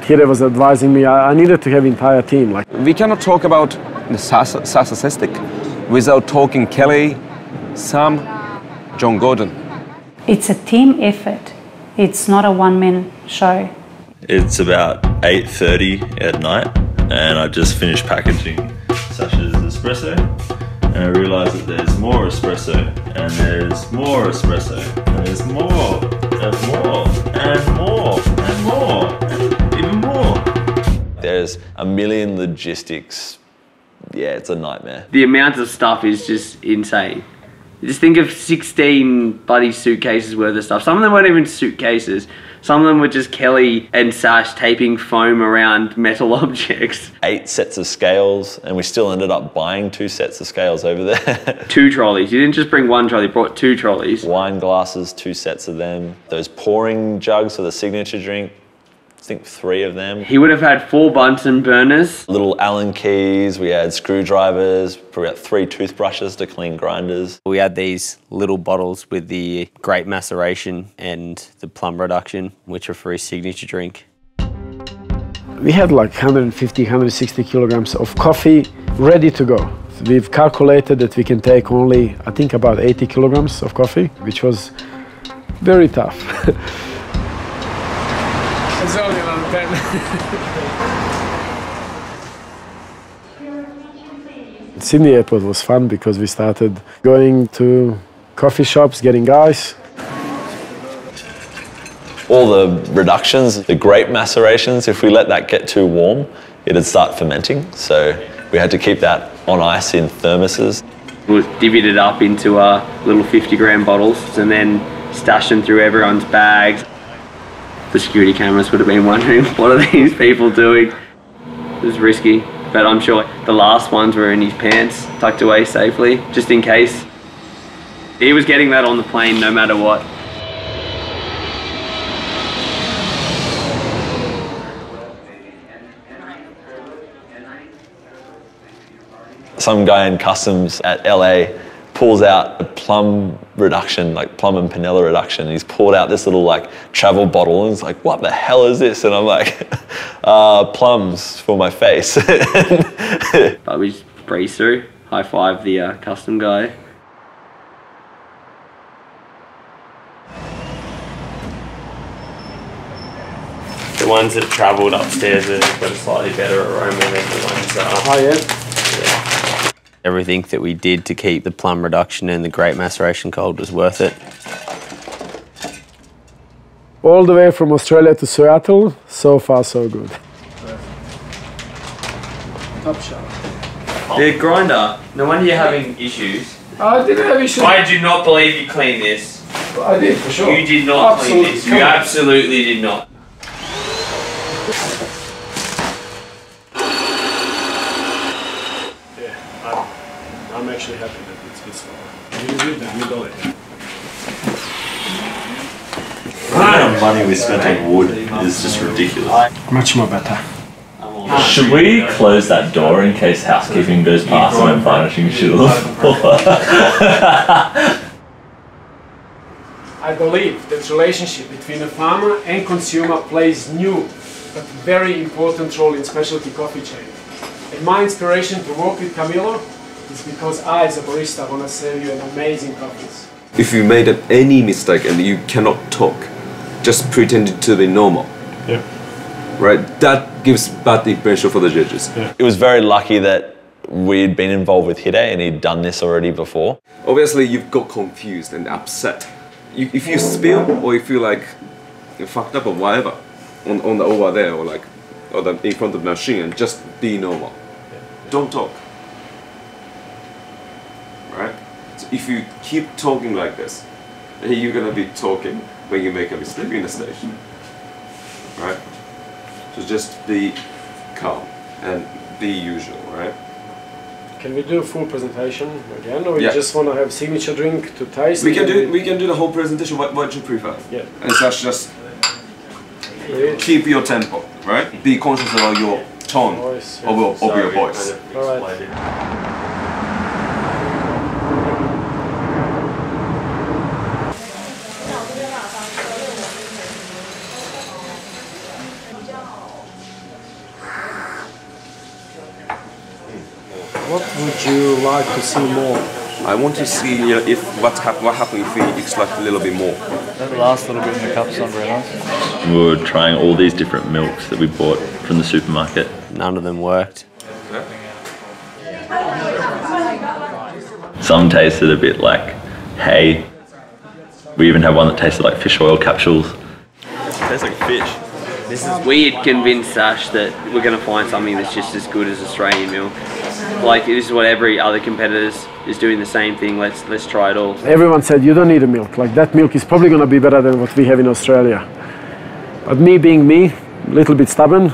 Kira was advising me, I needed to have entire team. Like we cannot talk about the Sasa Sestic without talking Kelly, Sam, John Gordon. It's a team effort. It's not a one-man show. It's about 8:30 at night, and I just finished packaging Sasha's espresso, and I realised that there's more espresso, and there's more espresso, and there's more, and more, and more, and more, and even more. There's a million logistics. Yeah, it's a nightmare. The amount of stuff is just insane. Just think of 16 bloody suitcases worth of stuff. Some of them weren't even suitcases. Some of them were just Kelly and Sash taping foam around metal objects. 8 sets of scales, and we still ended up buying 2 sets of scales over there. 2 trolleys. You didn't just bring 1 trolley, you brought 2 trolleys. Wine glasses, 2 sets of them. Those pouring jugs for the signature drink, I think 3 of them. He would have had 4 Bunsen burners. Little Allen keys, we had screwdrivers, probably about 3 toothbrushes to clean grinders. We had these little bottles with the grape maceration and the plum reduction, which are for his signature drink. we had like 150, 160 kilograms of coffee ready to go. We've calculated that we can take only, I think, about 80 kilograms of coffee, which was very tough. It's only around 10. Sydney airport was fun because we started going to coffee shops, getting ice. All the reductions, the grape macerations, if we let that get too warm, it'd start fermenting. So we had to keep that on ice in thermoses. We divvied it up into little 50-gram bottles and then stashed them through everyone's bags. The security cameras would have been wondering, what are these people doing? It was risky, but I'm sure the last ones were in his pants, tucked away safely, just in case. He was getting that on the plane no matter what. Some guy in customs at LA pulls out a plum reduction, like plum and panela reduction. He's pulled out this little like travel bottle and he's like, what the hell is this? And I'm like, plums for my face. But we just breeze through, high five the custom guy. The ones that travelled upstairs have got a slightly better aroma than the ones that are. Oh yeah? Yeah. Everything that we did to keep the plum reduction and the grape maceration cold was worth it. All the way from Australia to Seattle, so far so good. Top shot. The grinder, no wonder you're having issues. I didn't have issues. I do not believe you cleaned this. I did, for sure. You did not clean this. You absolutely did not. I'm actually happy that it's this far. You did that, you got it. The amount of money we spent on wood is just ridiculous. Much more better. Should we close that door in case housekeeping goes past and I'm varnishing shit on the floor? I believe that relationship between a farmer and consumer plays new but very important role in specialty coffee chain. And my inspiration to work with Camilo is because I, as a barista, want to serve you an amazing coffees. If you made any mistake and you cannot talk, just pretend to be normal. Yeah. Right? That gives bad impression for the judges. Yeah. It was very lucky that we'd been involved with Hide and he'd done this already before. Obviously, you've got confused and upset. If you spill or you feel like you're fucked up or whatever on the over there or like in front of the machine, and just be normal. Yeah. Don't talk. Right? So if you keep talking like this, then you're gonna be talking when you make a mistake in the station. Right? So just be calm and be usual, right? Can we do a full presentation again, or Yeah. you just want to have signature drink to taste? We can do the whole presentation. What do you prefer? Yeah. And such just keep your tempo, right? Be conscious about your tone Voice, yeah. of your voice. All right. What would you like to see more? I want to see if what happens if we extract a little bit more. That last little bit in the cup's not very nice. We were trying all these different milks that we bought from the supermarket. None of them worked. Some tasted a bit like hay. We even had one that tasted like fish oil capsules. Tastes like fish. We had convinced Sash that we're going to find something that's just as good as Australian milk. Like, this is what every other competitor is doing the same thing. Let's try it all. Everyone said you don't need a milk. Like that milk is probably going to be better than what we have in Australia. But me being me, a little bit stubborn,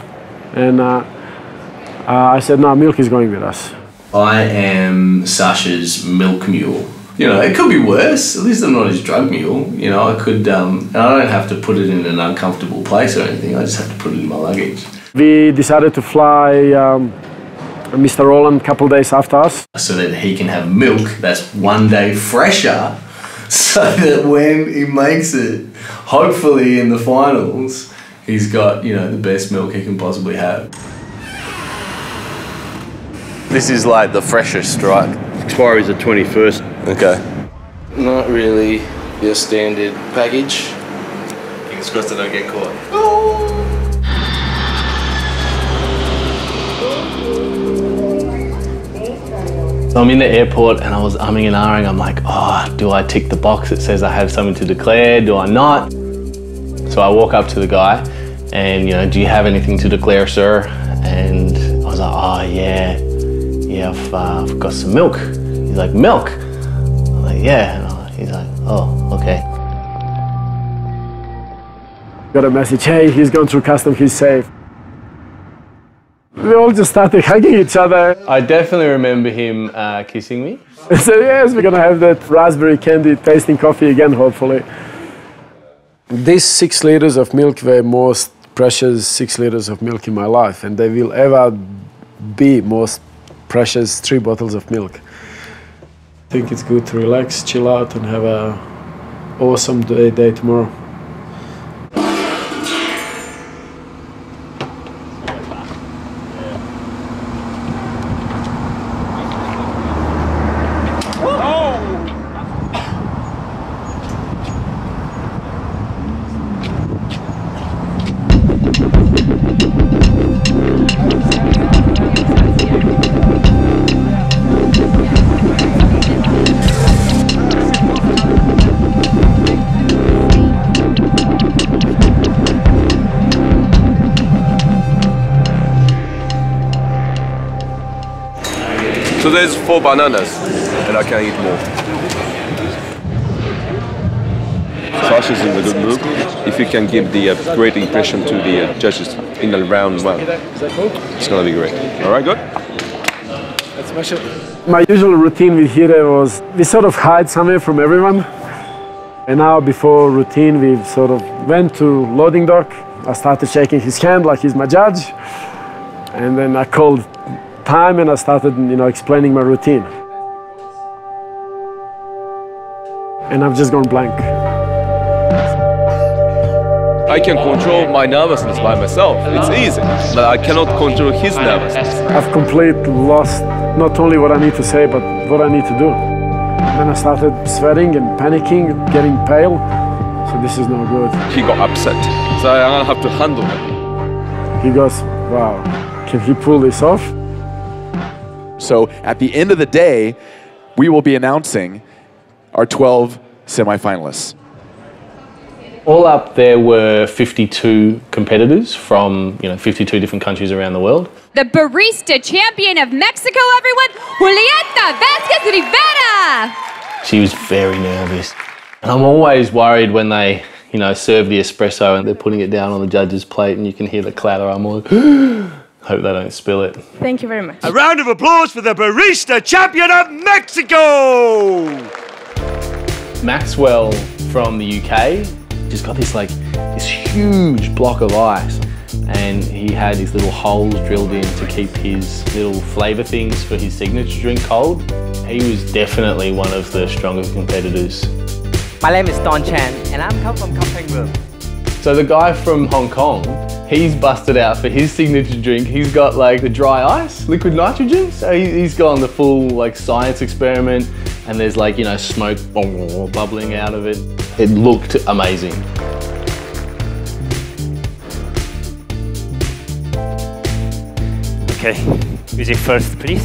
and I said no, milk is going with us. I am Sasha's milk mule. You know, it could be worse. At least I'm not his drug mule. You know, I could, and I don't have to put it in an uncomfortable place or anything. I just have to put it in my luggage. We decided to fly Mr. Roland a couple of days after us. So that he can have milk that's one day fresher, so that when he makes it, hopefully in the finals, he's got, you know, the best milk he can possibly have. This is like the freshest, right? Expiry is the 21st. Okay. Not really your standard package. Fingers crossed I don't get caught. So I'm in the airport and I was umming and ahhing. I'm like, oh, do I tick the box that says I have something to declare? Do I not? So I walk up to the guy and, you know, do you have anything to declare, sir? And I was like, oh, yeah, I've got some milk. He's like, milk? I'm like, yeah. And he's like, oh, okay. Got a message, hey, he's gone through custom, he's safe. We all just started hugging each other. I definitely remember him kissing me. So yes, we're gonna have that raspberry candy tasting coffee again, hopefully. These 6 liters of milk were most precious 6 liters of milk in my life, and they will ever be most precious 3 bottles of milk. think it's good to relax, chill out, and have a awesome day tomorrow. So there's 4 bananas, and I can eat more. Sasha's in a good mood. If you can give the great impression to the judges in the round 1, it's gonna be great. All right, good? Let's smash it. My usual routine with Hire was we sort of hide somewhere from everyone. And now before routine, we sort of went to loading dock. I started shaking his hand like he's my judge. And then I called time and I started, explaining my routine. And I've just gone blank. I can control my nervousness by myself. It's easy, but I cannot control his nervousness. I've completely lost not only what I need to say, but what I need to do. Then I started sweating and panicking, getting pale. So this is no good. He got upset, so I'm gonna have to handle him. He goes, wow, can he pull this off? So at the end of the day, we will be announcing our 12 semifinalists. All up there were 52 competitors from 52 different countries around the world. The Barista Champion of Mexico, everyone, Julieta Vasquez Rivera. She was very nervous. And I'm always worried when they, serve the espresso and they're putting it down on the judge's plate and you can hear the clatter. I'm like, hope they don't spill it. Thank you very much. A round of applause for the Barista Champion of Mexico! Maxwell from the UK just got this huge block of ice, and he had his little holes drilled in to keep his little flavour things for his signature drink cold. He was definitely one of the strongest competitors. My name is Don Chan, and I'm come from Kampeng Room. So the guy from Hong Kong, he's busted out for his signature drink. He's got the dry ice, liquid nitrogen. So he's gone the full science experiment, and there's smoke bubbling out of it. It looked amazing. Okay, music first, please.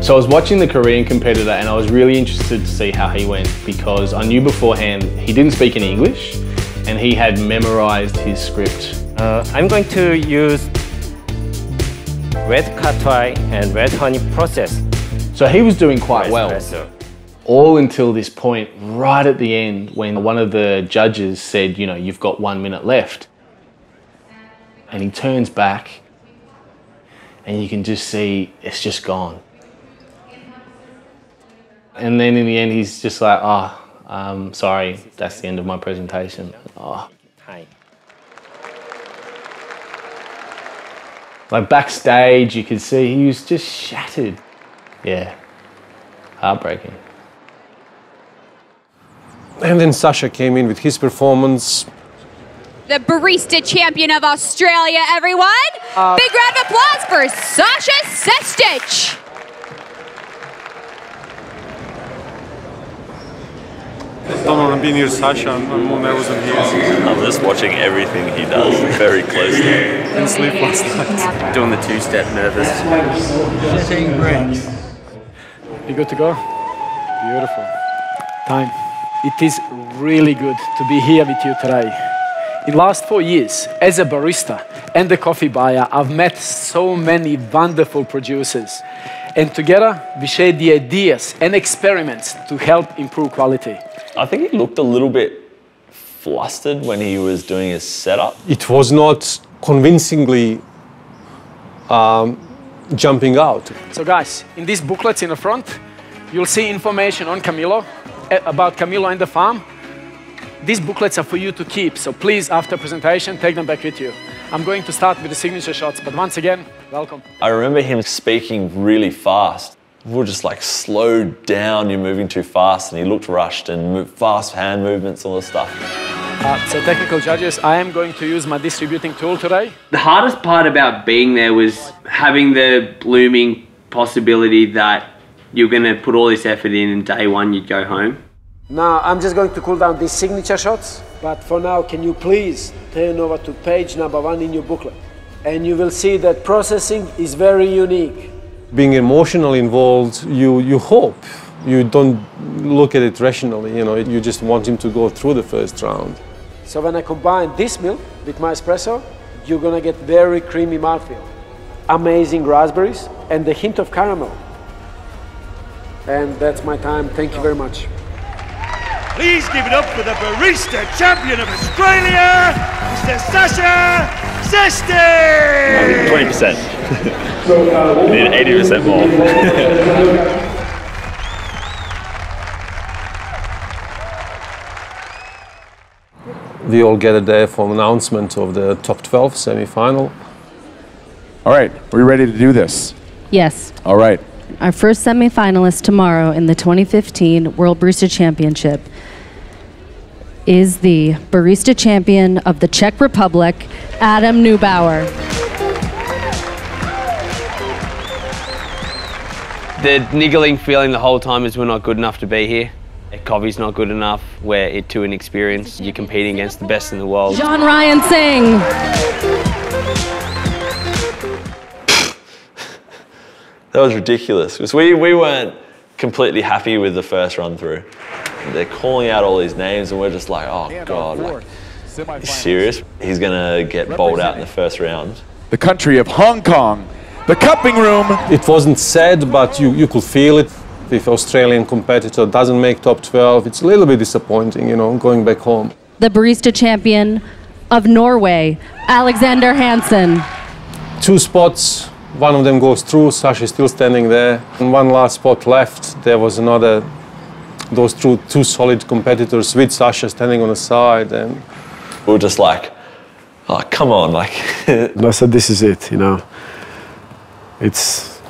So I was watching the Korean competitor and I was really interested to see how he went, because I knew beforehand he didn't speak any English and he had memorized his script. I'm going to use red katwai and red honey process. So he was doing quite well. All until this point, right at the end, when one of the judges said, you've got 1 minute left. And he turns back and you can just see it's just gone. And then in the end, he's just like, sorry, that's the end of my presentation. Hi. Backstage, you could see he was just shattered. Yeah, heartbreaking. And then Sasha came in with his performance. The Barista Champion of Australia, everyone. Big round of applause for Sasha Sestic. I don't want to be near Sasha. I'm more nervous than he is. I'm just watching everything he does very closely. Didn't sleep last night. Doing the two-step nervous. Setting breaks. You good to go? Beautiful. Time. It is really good to be here with you today. In the last 4 years, as a barista and a coffee buyer, I've met so many wonderful producers. And together, we share the ideas and experiments to help improve quality. I think he looked a little bit flustered when he was doing his setup. It was not convincingly jumping out. So guys, in these booklets in the front, you'll see information on Camilo, about Camilo and the farm. These booklets are for you to keep, so please, after presentation, take them back with you. I'm going to start with the signature shots, but once again, welcome. I remember him speaking really fast. We were just like, slow down, you're moving too fast. And he looked rushed and fast hand movements, all this stuff. So technical judges, I am going to use my distributing tool today. The hardest part about being there was having the looming possibility that you're going to put all this effort in and day one you'd go home. Now I'm just going to cool down these signature shots, but for now can you please turn over to page number 1 in your booklet, and you will see that processing is very unique. Being emotionally involved, you hope. You don't look at it rationally, you know, you just want him to go through the first round. So when I combine this milk with my espresso, you're gonna get very creamy mouthfeel, amazing raspberries, and a hint of caramel. And that's my time. Thank you very much. Please give it up for the Barista Champion of Australia, Mr. Sasa Sestic! 20%. We need 80% more. We all gathered there for an announcement of the top 12 semi-final. All right, are we ready to do this? Yes. All right. Our first semi-finalist tomorrow in the 2015 World Barista Championship is the Barista Champion of the Czech Republic, Adam Neubauer. The niggling feeling the whole time is we're not good enough to be here. Coffee's not good enough, we're too inexperienced. You're competing against the best in the world. John Ryan Singh. That was ridiculous, because we weren't completely happy with the first run through. They're calling out all these names and we're just like, oh God, like, are you serious? He's gonna get bowled out in the first round. The country of Hong Kong, the cupping room. It wasn't said, but you could feel it. If Australian competitor doesn't make top 12, it's a little bit disappointing, you know, going back home. The Barista Champion of Norway, Alexander Hansen. 2 spots, one of them goes through, Sasha is still standing there. And one last spot left, there was another, those two solid competitors with Sasha standing on the side. And we were just like, oh, come on, like. And I said, this is it, you know. It's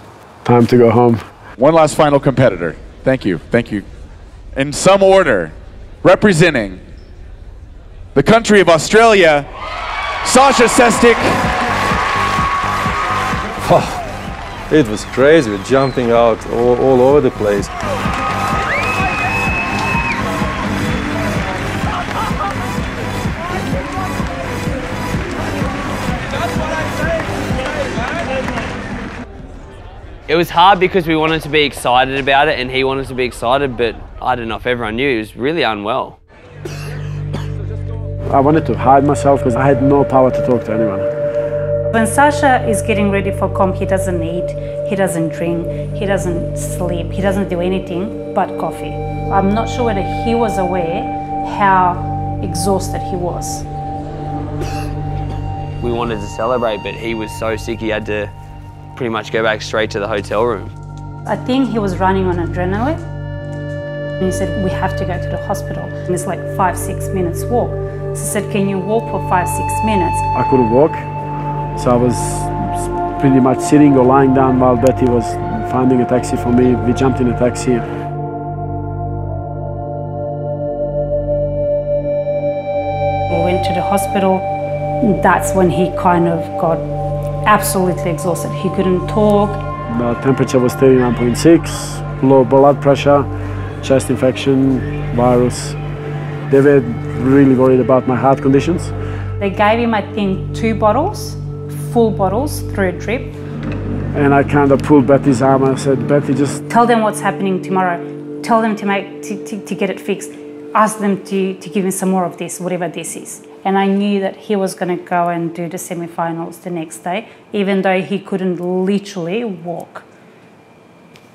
time to go home. One last final competitor. Thank you, thank you. In some order, representing the country of Australia, Sasha Sestic. Oh, it was crazy, we're jumping out all over the place. It was hard because we wanted to be excited about it and he wanted to be excited, but I don't know if everyone knew, he was really unwell. I wanted to hide myself because I had no power to talk to anyone. When Sasha is getting ready for comp, he doesn't eat, he doesn't drink, he doesn't sleep, he doesn't do anything but coffee. I'm not sure whether he was aware how exhausted he was. We wanted to celebrate, but he was so sick he had to pretty much go back straight to the hotel room. I think he was running on adrenaline. And he said, we have to go to the hospital. And it's like 5-6 minutes walk. So I said, can you walk for 5-6 minutes? I couldn't walk, so I was pretty much sitting or lying down while Betty was finding a taxi for me. We jumped in a taxi. We went to the hospital. That's when he kind of got absolutely exhausted. He couldn't talk. The temperature was 39.6, low blood pressure, chest infection, virus. They were really worried about my heart conditions. They gave him, I think, 2 bottles, full bottles, through a drip. And I kind of pulled Betty's arm and I said, Betty, just tell them what's happening tomorrow. Tell them to get it fixed. Ask them to give him some more of this, whatever this is. And I knew that he was going to go and do the semi-finals the next day, even though he couldn't literally walk.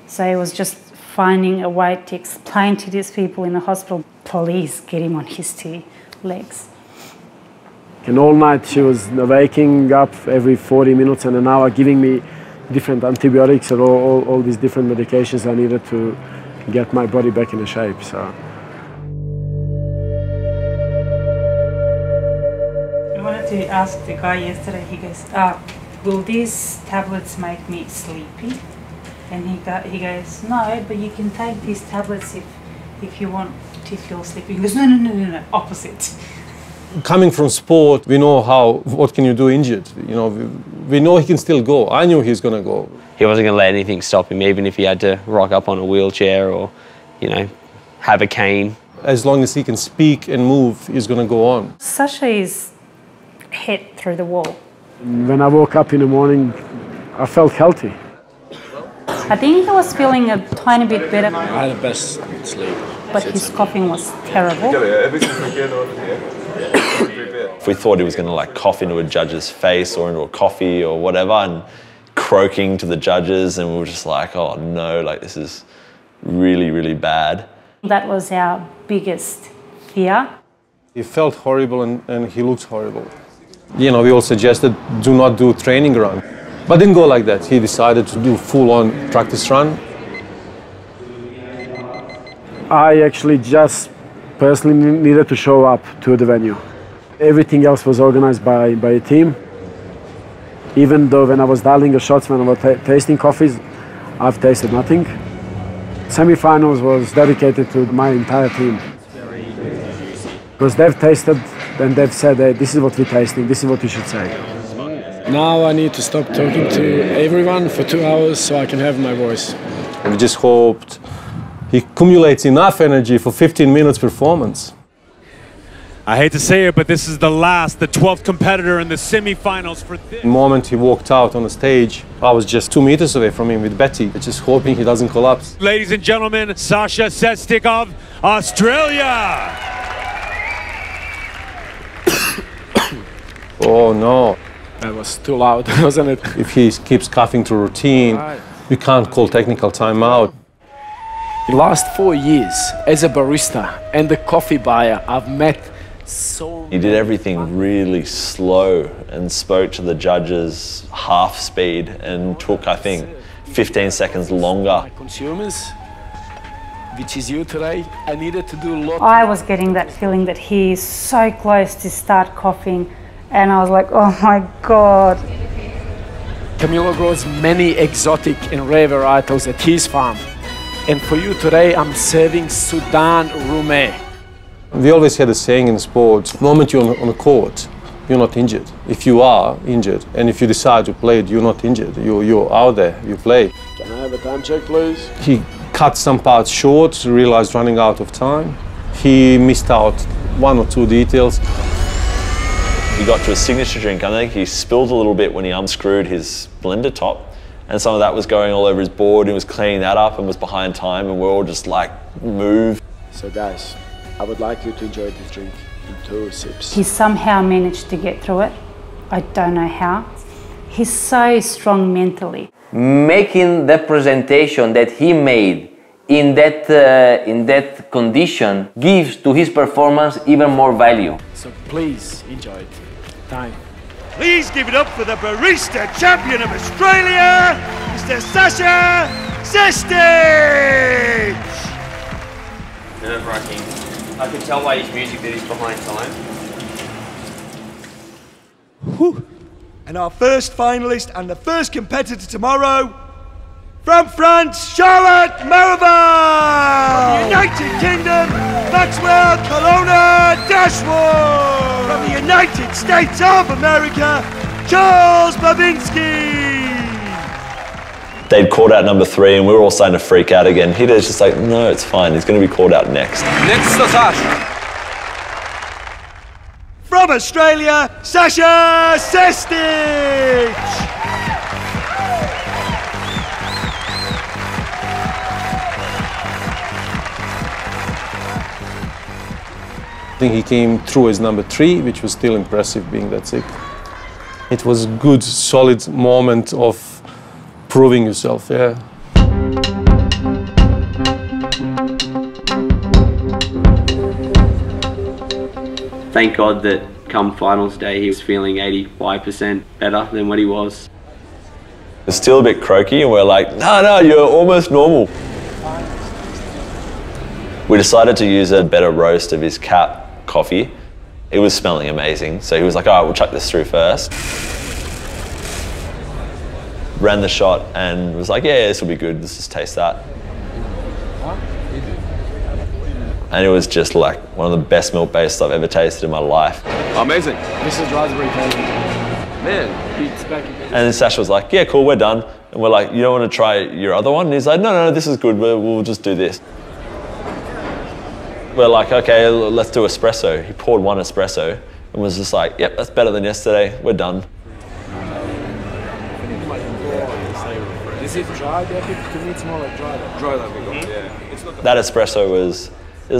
So it was just finding a way to explain to these people in the hospital, please get him on his 2 legs. And all night she was waking up every 40 minutes and an hour, giving me different antibiotics and all these different medications I needed to get my body back in shape. So. To ask the guy yesterday, he goes, will these tablets make me sleepy? And he goes, no, but you can take these tablets if you want to feel sleepy. He goes, no, opposite. Coming from sport, we know what can you do injured. You know, we know he can still go. I knew he's going to go. He wasn't going to let anything stop him, even if he had to rock up on a wheelchair or, you know, have a cane. As long as he can speak and move, he's going to go on. Sasha is hit through the wall. When I woke up in the morning, I felt healthy. I think he was feeling a tiny bit better. I had the best sleep. But his coughing was terrible. If we thought he was going to like cough into a judge's face or into a coffee or whatever and croaking to the judges, and we were just like, oh no, like this is really, really bad. That was our biggest fear. He felt horrible and he looked horrible. You know, we all suggested do not do training run. But didn't go like that. He decided to do full-on practice run. I actually just personally needed to show up to the venue. Everything else was organized by a team. Even though when I was dialing the shots, when I was tasting coffees, I've tasted nothing. Semi-finals was dedicated to my entire team. Because they've tasted and they've said, hey, this is what we're tasting, this is what you should say. Now I need to stop talking to everyone for 2 hours so I can have my voice. And we just hoped he accumulates enough energy for 15 minutes performance. I hate to say it, but this is the 12th competitor in the semi-finals for this. The moment he walked out on the stage, I was just 2 meters away from him with Betty, just hoping he doesn't collapse. Ladies and gentlemen, Sasha Sestic of Australia. Oh no. That was too loud, wasn't it? If he keeps coughing to routine, we can't call technical timeout. The last 4 years, as a barista and a coffee buyer, I've met He did everything really slow and spoke to the judges half speed and took, I think, 15 seconds longer. consumers, which is you today, I needed to do a lot. I was getting that feeling that he's so close to start coughing, and I was like, oh my God. Camilo grows many exotic and rare varietals at his farm. And for you today, I'm serving Sudan Rumé. We always had a saying in sports, the moment you're on the court, you're not injured. If you are injured, and if you decide to play it, you're not injured. You're out there, you play. Can I have a time check, please? He cut some parts short, realized running out of time. He missed out 1 or 2 details. He got to a signature drink. I think he spilled a little bit when he unscrewed his blender top, and some of that was going all over his board. He was cleaning that up and was behind time, and we're all just like, move. So guys, I would like you to enjoy this drink in 2 sips. He somehow managed to get through it. I don't know how. He's so strong mentally. Making the presentation that he made in that condition gives to his performance even more value. So please enjoy it. Time. Please give it up for the Barista Champion of Australia, Mr. Sasha Sestic! Nerve-wracking. I can tell by his music that he's behind time. Whew. And our first finalist and the first competitor tomorrow, from France, Charlotte Marivaux! From the United Kingdom, Maxwell Kelowna Dashwood! From the United States of America, Charles Babinski! They'd called out number 3 and we were all starting to freak out again. Peter's just like, no, it's fine. He's going to be called out next. Next to Sasha. From Australia, Sasha Sestic! I think he came through as number 3, which was still impressive being that sick. It was a good, solid moment of proving yourself, yeah. Thank God that come finals day he was feeling 85% better than what he was. It's still a bit croaky and we're like, no, you're almost normal. We decided to use a better roast of his cap coffee. It was smelling amazing, so he was like, all right, we'll chuck this through first. ran the shot and was like, yeah, this will be good, let's just taste that. And it was just like one of the best milk bases I've ever tasted in my life. Amazing. This is raspberry candy. Man. It's back in And then Sasha was like, yeah, cool, we're done. And we're like, you don't want to try your other one? And he's like, no, this is good, we'll just do this. We're like, okay, let's do espresso. He poured one espresso and was just like, yep, that's better than yesterday, we're done. Is it dry? To me, it's more like dry. Dry like we got, yeah. It's not That espresso was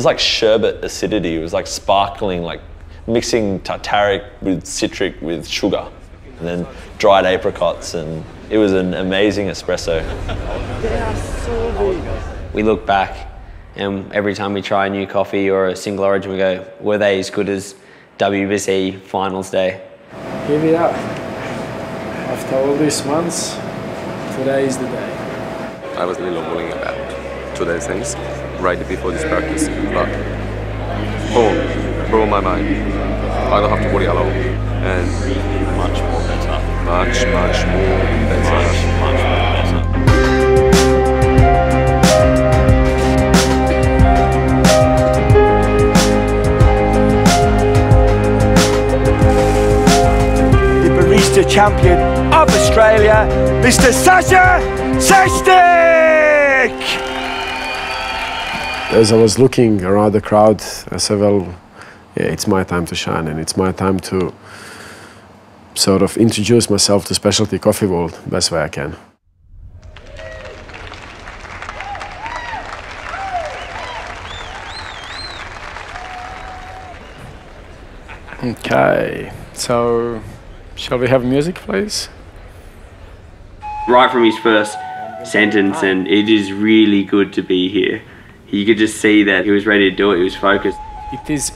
like sherbet acidity. It was like sparkling, like mixing tartaric with citric with sugar. And then dried apricots, and it was an amazing espresso. They are so big. We look back and every time we try a new coffee or a single origin, we go, were they as good as WBC finals day? Here we are. After all these months, today is the day. I was a little worrying about today's things right before this practice, but boom, blew my mind. I don't have to worry alone. And much more better. Much more better. Much more better. The Barista Champion of Australia, Mr. Sasa Sestic! As I was looking around the crowd, I said, well, yeah, it's my time to shine, and it's my time to sort of introduce myself to specialty coffee world best way I can. Okay, so shall we have music, please? Right from his first sentence, and it is really good to be here. You could just see that he was ready to do it, he was focused. It is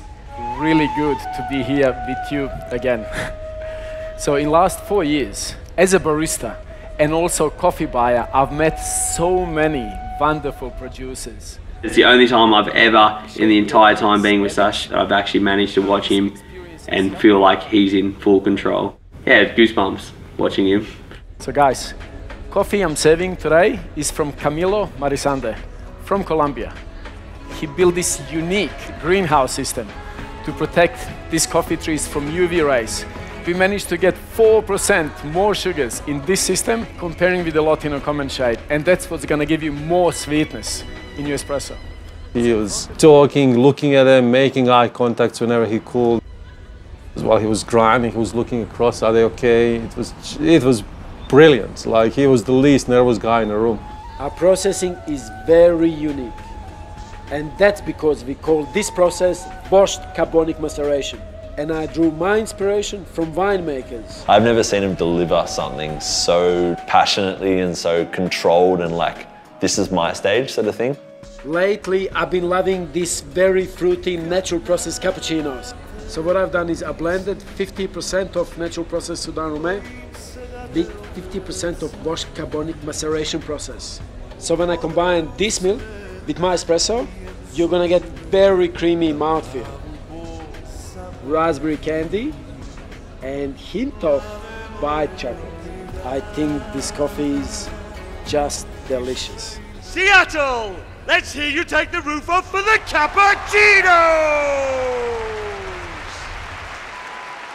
really good to be here with you again. So in last 4 years, as a barista and also coffee buyer, I've met so many wonderful producers. It's the only time I've ever, in the entire time being with Sash, that I've actually managed to watch him and feel like he's in full control. Yeah, goosebumps watching him. So guys, coffee I'm serving today is from Camilo Marisande, from Colombia. He built this unique greenhouse system to protect these coffee trees from UV rays. We managed to get 4% more sugars in this system comparing with the Latino common shade, and that's what's gonna give you more sweetness in your espresso. He was talking, looking at them, making eye contact whenever he could. While he was grinding, he was looking across, are they okay? It was brilliant. Like, he was the least nervous guy in the room. Our processing is very unique. And that's because we call this process washed carbonic maceration. And I drew my inspiration from winemakers. I've never seen him deliver something so passionately and so controlled and like, this is my stage sort of thing. Lately, I've been loving these very fruity natural process cappuccinos. So what I've done is I blended 50% of natural process Sudan Roumain, 50% of washed carbonic maceration process. So when I combine this milk with my espresso, you're gonna get very creamy mouthfeel. Raspberry candy and hint of white chocolate. I think this coffee is just delicious. Seattle, let's hear you take the roof off for the cappuccino!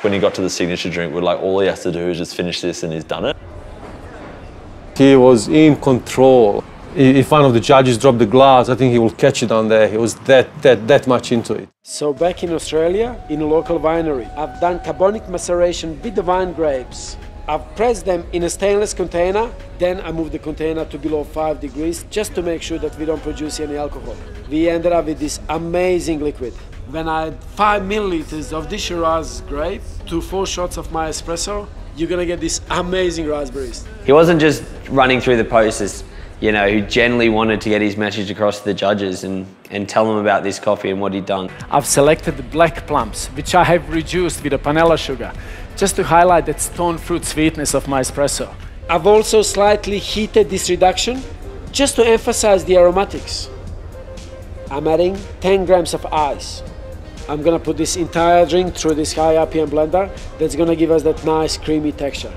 When he got to the signature drink, we're like, all he has to do is just finish this and he's done it. He was in control. If one of the judges dropped the glass, I think he will catch it on there. He was that much into it. So back in Australia, in a local winery, I've done carbonic maceration with the wine grapes. I've pressed them in a stainless container, then I moved the container to below 5 degrees just to make sure that we don't produce any alcohol. We ended up with this amazing liquid. When I had 5 milliliters of this Shiraz grape to 4 shots of my espresso, you're gonna get these amazing raspberries. He wasn't just running through the posters, you know, who genuinely wanted to get his message across to the judges and tell them about this coffee and what he'd done. I've selected the black plums, which I have reduced with a panela sugar, just to highlight that stone fruit sweetness of my espresso. I've also slightly heated this reduction, just to emphasize the aromatics. I'm adding 10 grams of ice. I'm gonna put this entire drink through this high RPM blender that's gonna give us that nice creamy texture.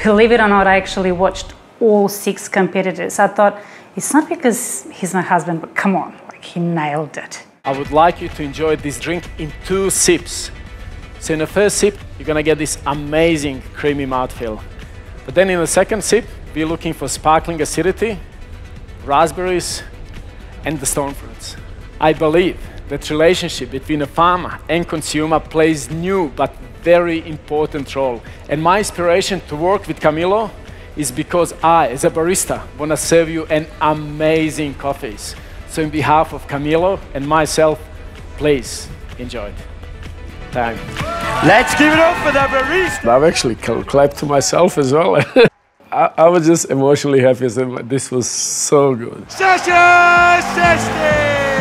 Believe it or not, I actually watched all 6 competitors. I thought, it's not because he's my husband, but come on, like he nailed it. I would like you to enjoy this drink in 2 sips. So in the first sip, you're gonna get this amazing creamy mouthfeel. But then in the second sip, we're looking for sparkling acidity, raspberries, and the stone fruits. I believe that relationship between a farmer and consumer plays new but very important role. And my inspiration to work with Camilo is because I, as a barista, want to serve you an amazing coffees. So in behalf of Camilo and myself, please enjoy it. Thank you. Let's give it up for the barista. I've actually clapped to myself as well. I was just emotionally happy. This was so good. Sasa Sestic!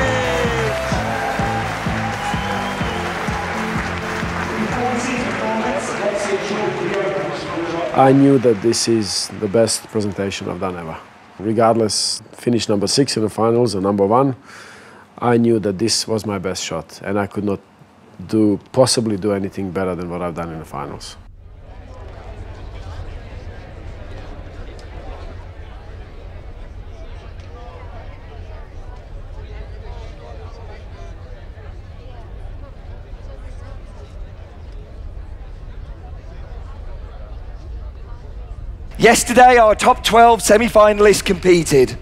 I knew that this is the best presentation I've done ever. Regardless, finish number 6 in the finals or number 1, I knew that this was my best shot and I could not possibly do anything better than what I've done in the finals. Yesterday, our top 12 semi-finalists competed.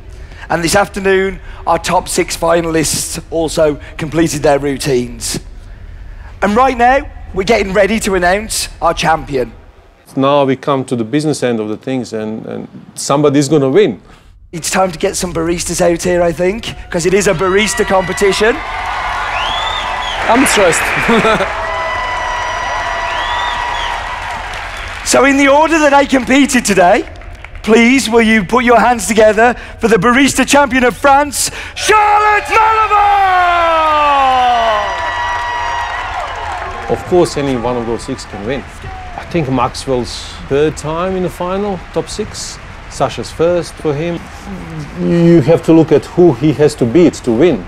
And this afternoon, our top 6 finalists also completed their routines. And right now, we're getting ready to announce our champion. Now we come to the business end of the things and somebody's going to win. It's time to get some baristas out here, I think, because it is a barista competition. I'm stressed. So in the order that I competed today, please will you put your hands together for the Barista Champion of France, Charlotte Malibu! Of course, any one of those 6 can win. I think Maxwell's 3rd time in the final, top 6. Sasha's 1st for him. You have to look at who he has to beat to win.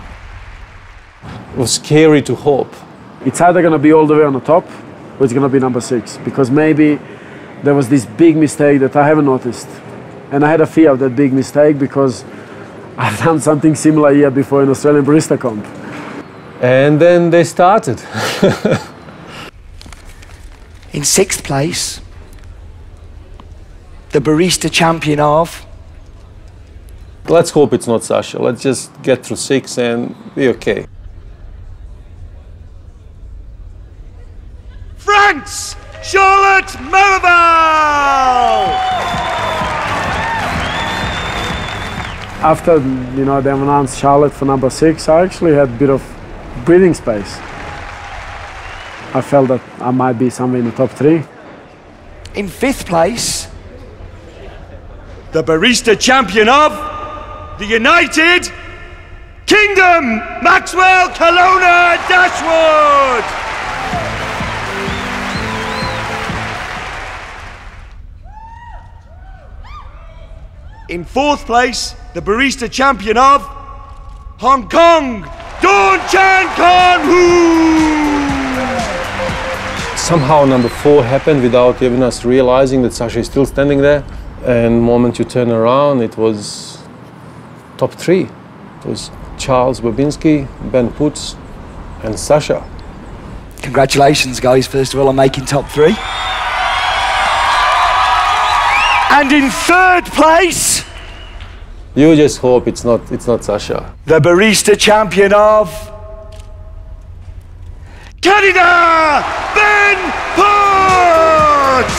It was scary to hope. It's either going to be all the way on the top or it's going to be number 6, because maybe there was this big mistake that I haven't noticed. And I had a fear of that big mistake because I've done something similar here before in Australian Barista Comp. And then they started. In 6th place, the Barista Champion of... Let's hope it's not Sasha. Let's just get through 6 and be okay. France! Charlotte Malibu! After, they announced Charlotte for number 6, I actually had a bit of breathing space. I felt that I might be somewhere in the top 3. In 5th place, the Barista Champion of the United Kingdom, Maxwell Kelowna Dashwood! In 4th place, the Barista Champion of Hong Kong, Dawn Chan Kwan Hu! Somehow number 4 happened without even us realizing that Sasha is still standing there. And the moment you turn around, it was top 3. It was Charles Babinski, Ben Putz, and Sasha. Congratulations, guys, first of all, on making top 3. And in 3rd place, you just hope it's not Sasha. The Barista Champion of Canada, Ben Putz!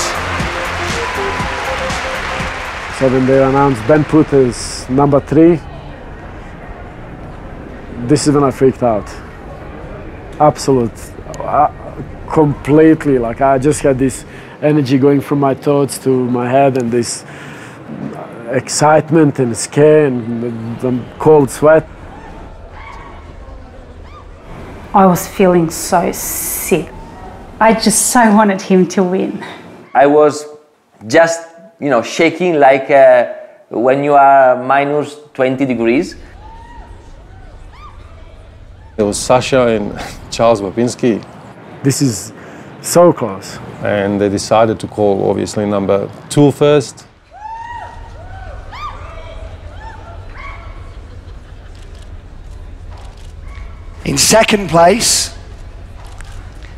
So when they announced Ben Putz as number 3, this is when I freaked out. Completely, like I just had this energy going from my thoughts to my head and this excitement and scare and cold sweat. I was feeling so sick. I just so wanted him to win. I was just, shaking like when you are minus 20 degrees. It was Sasha and Charles Babinski. This is So close. And they decided to call, obviously, number 2 first. In second place,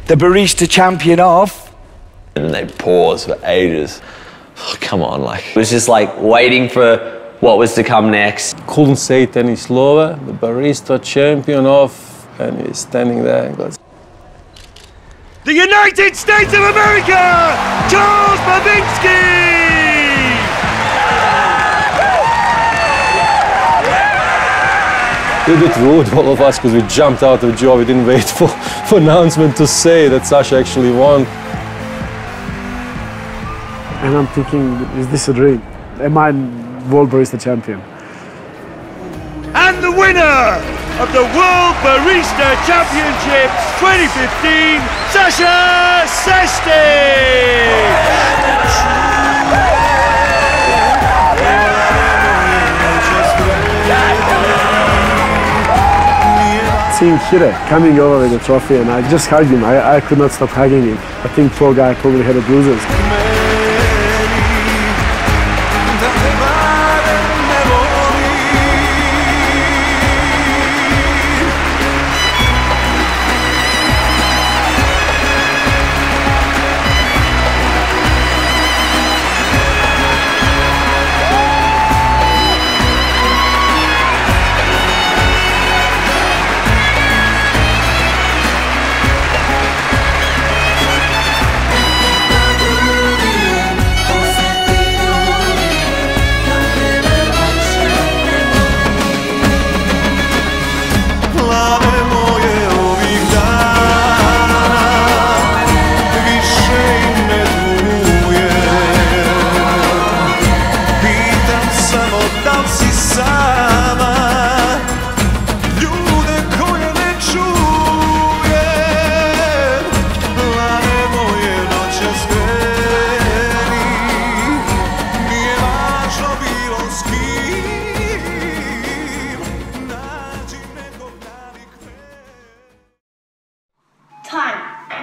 the barista champion of... And they paused for ages. Oh, come on, like... It was just like waiting for what was to come next. Couldn't say it any slower. The barista champion of, and he's standing there and goes... The United States of America, Charles Babinski! A little bit rude, all of us, because we jumped out of the job. We didn't wait for announcement to say that Sasha actually won. And I'm thinking, is this a dream? Am I World Barista Champion? And the winner of the World Barista Championships 2015, Sasha Sestic! Seeing Hire coming over with the trophy, and I just hugged him. I could not stop hugging him. I think poor guy probably had a bruises.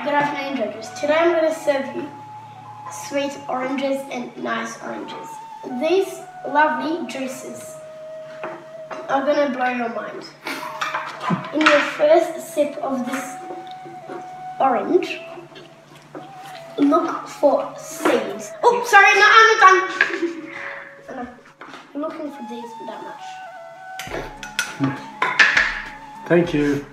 Good afternoon, judges. Today I'm going to serve you sweet oranges and nice oranges. These lovely juices are going to blow your mind. In your first sip of this orange, look for seeds. Oh, sorry, no, I'm not done. I'm looking for these that much. Thank you.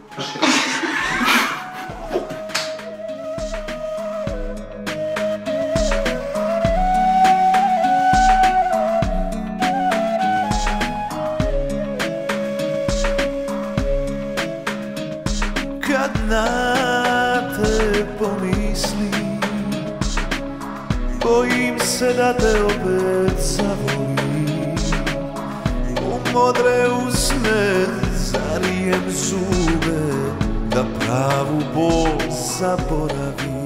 Kad na te pomislim, bojim se da te opet zavolim. U modre usne zarijem zube, da pravu bol zaboravim.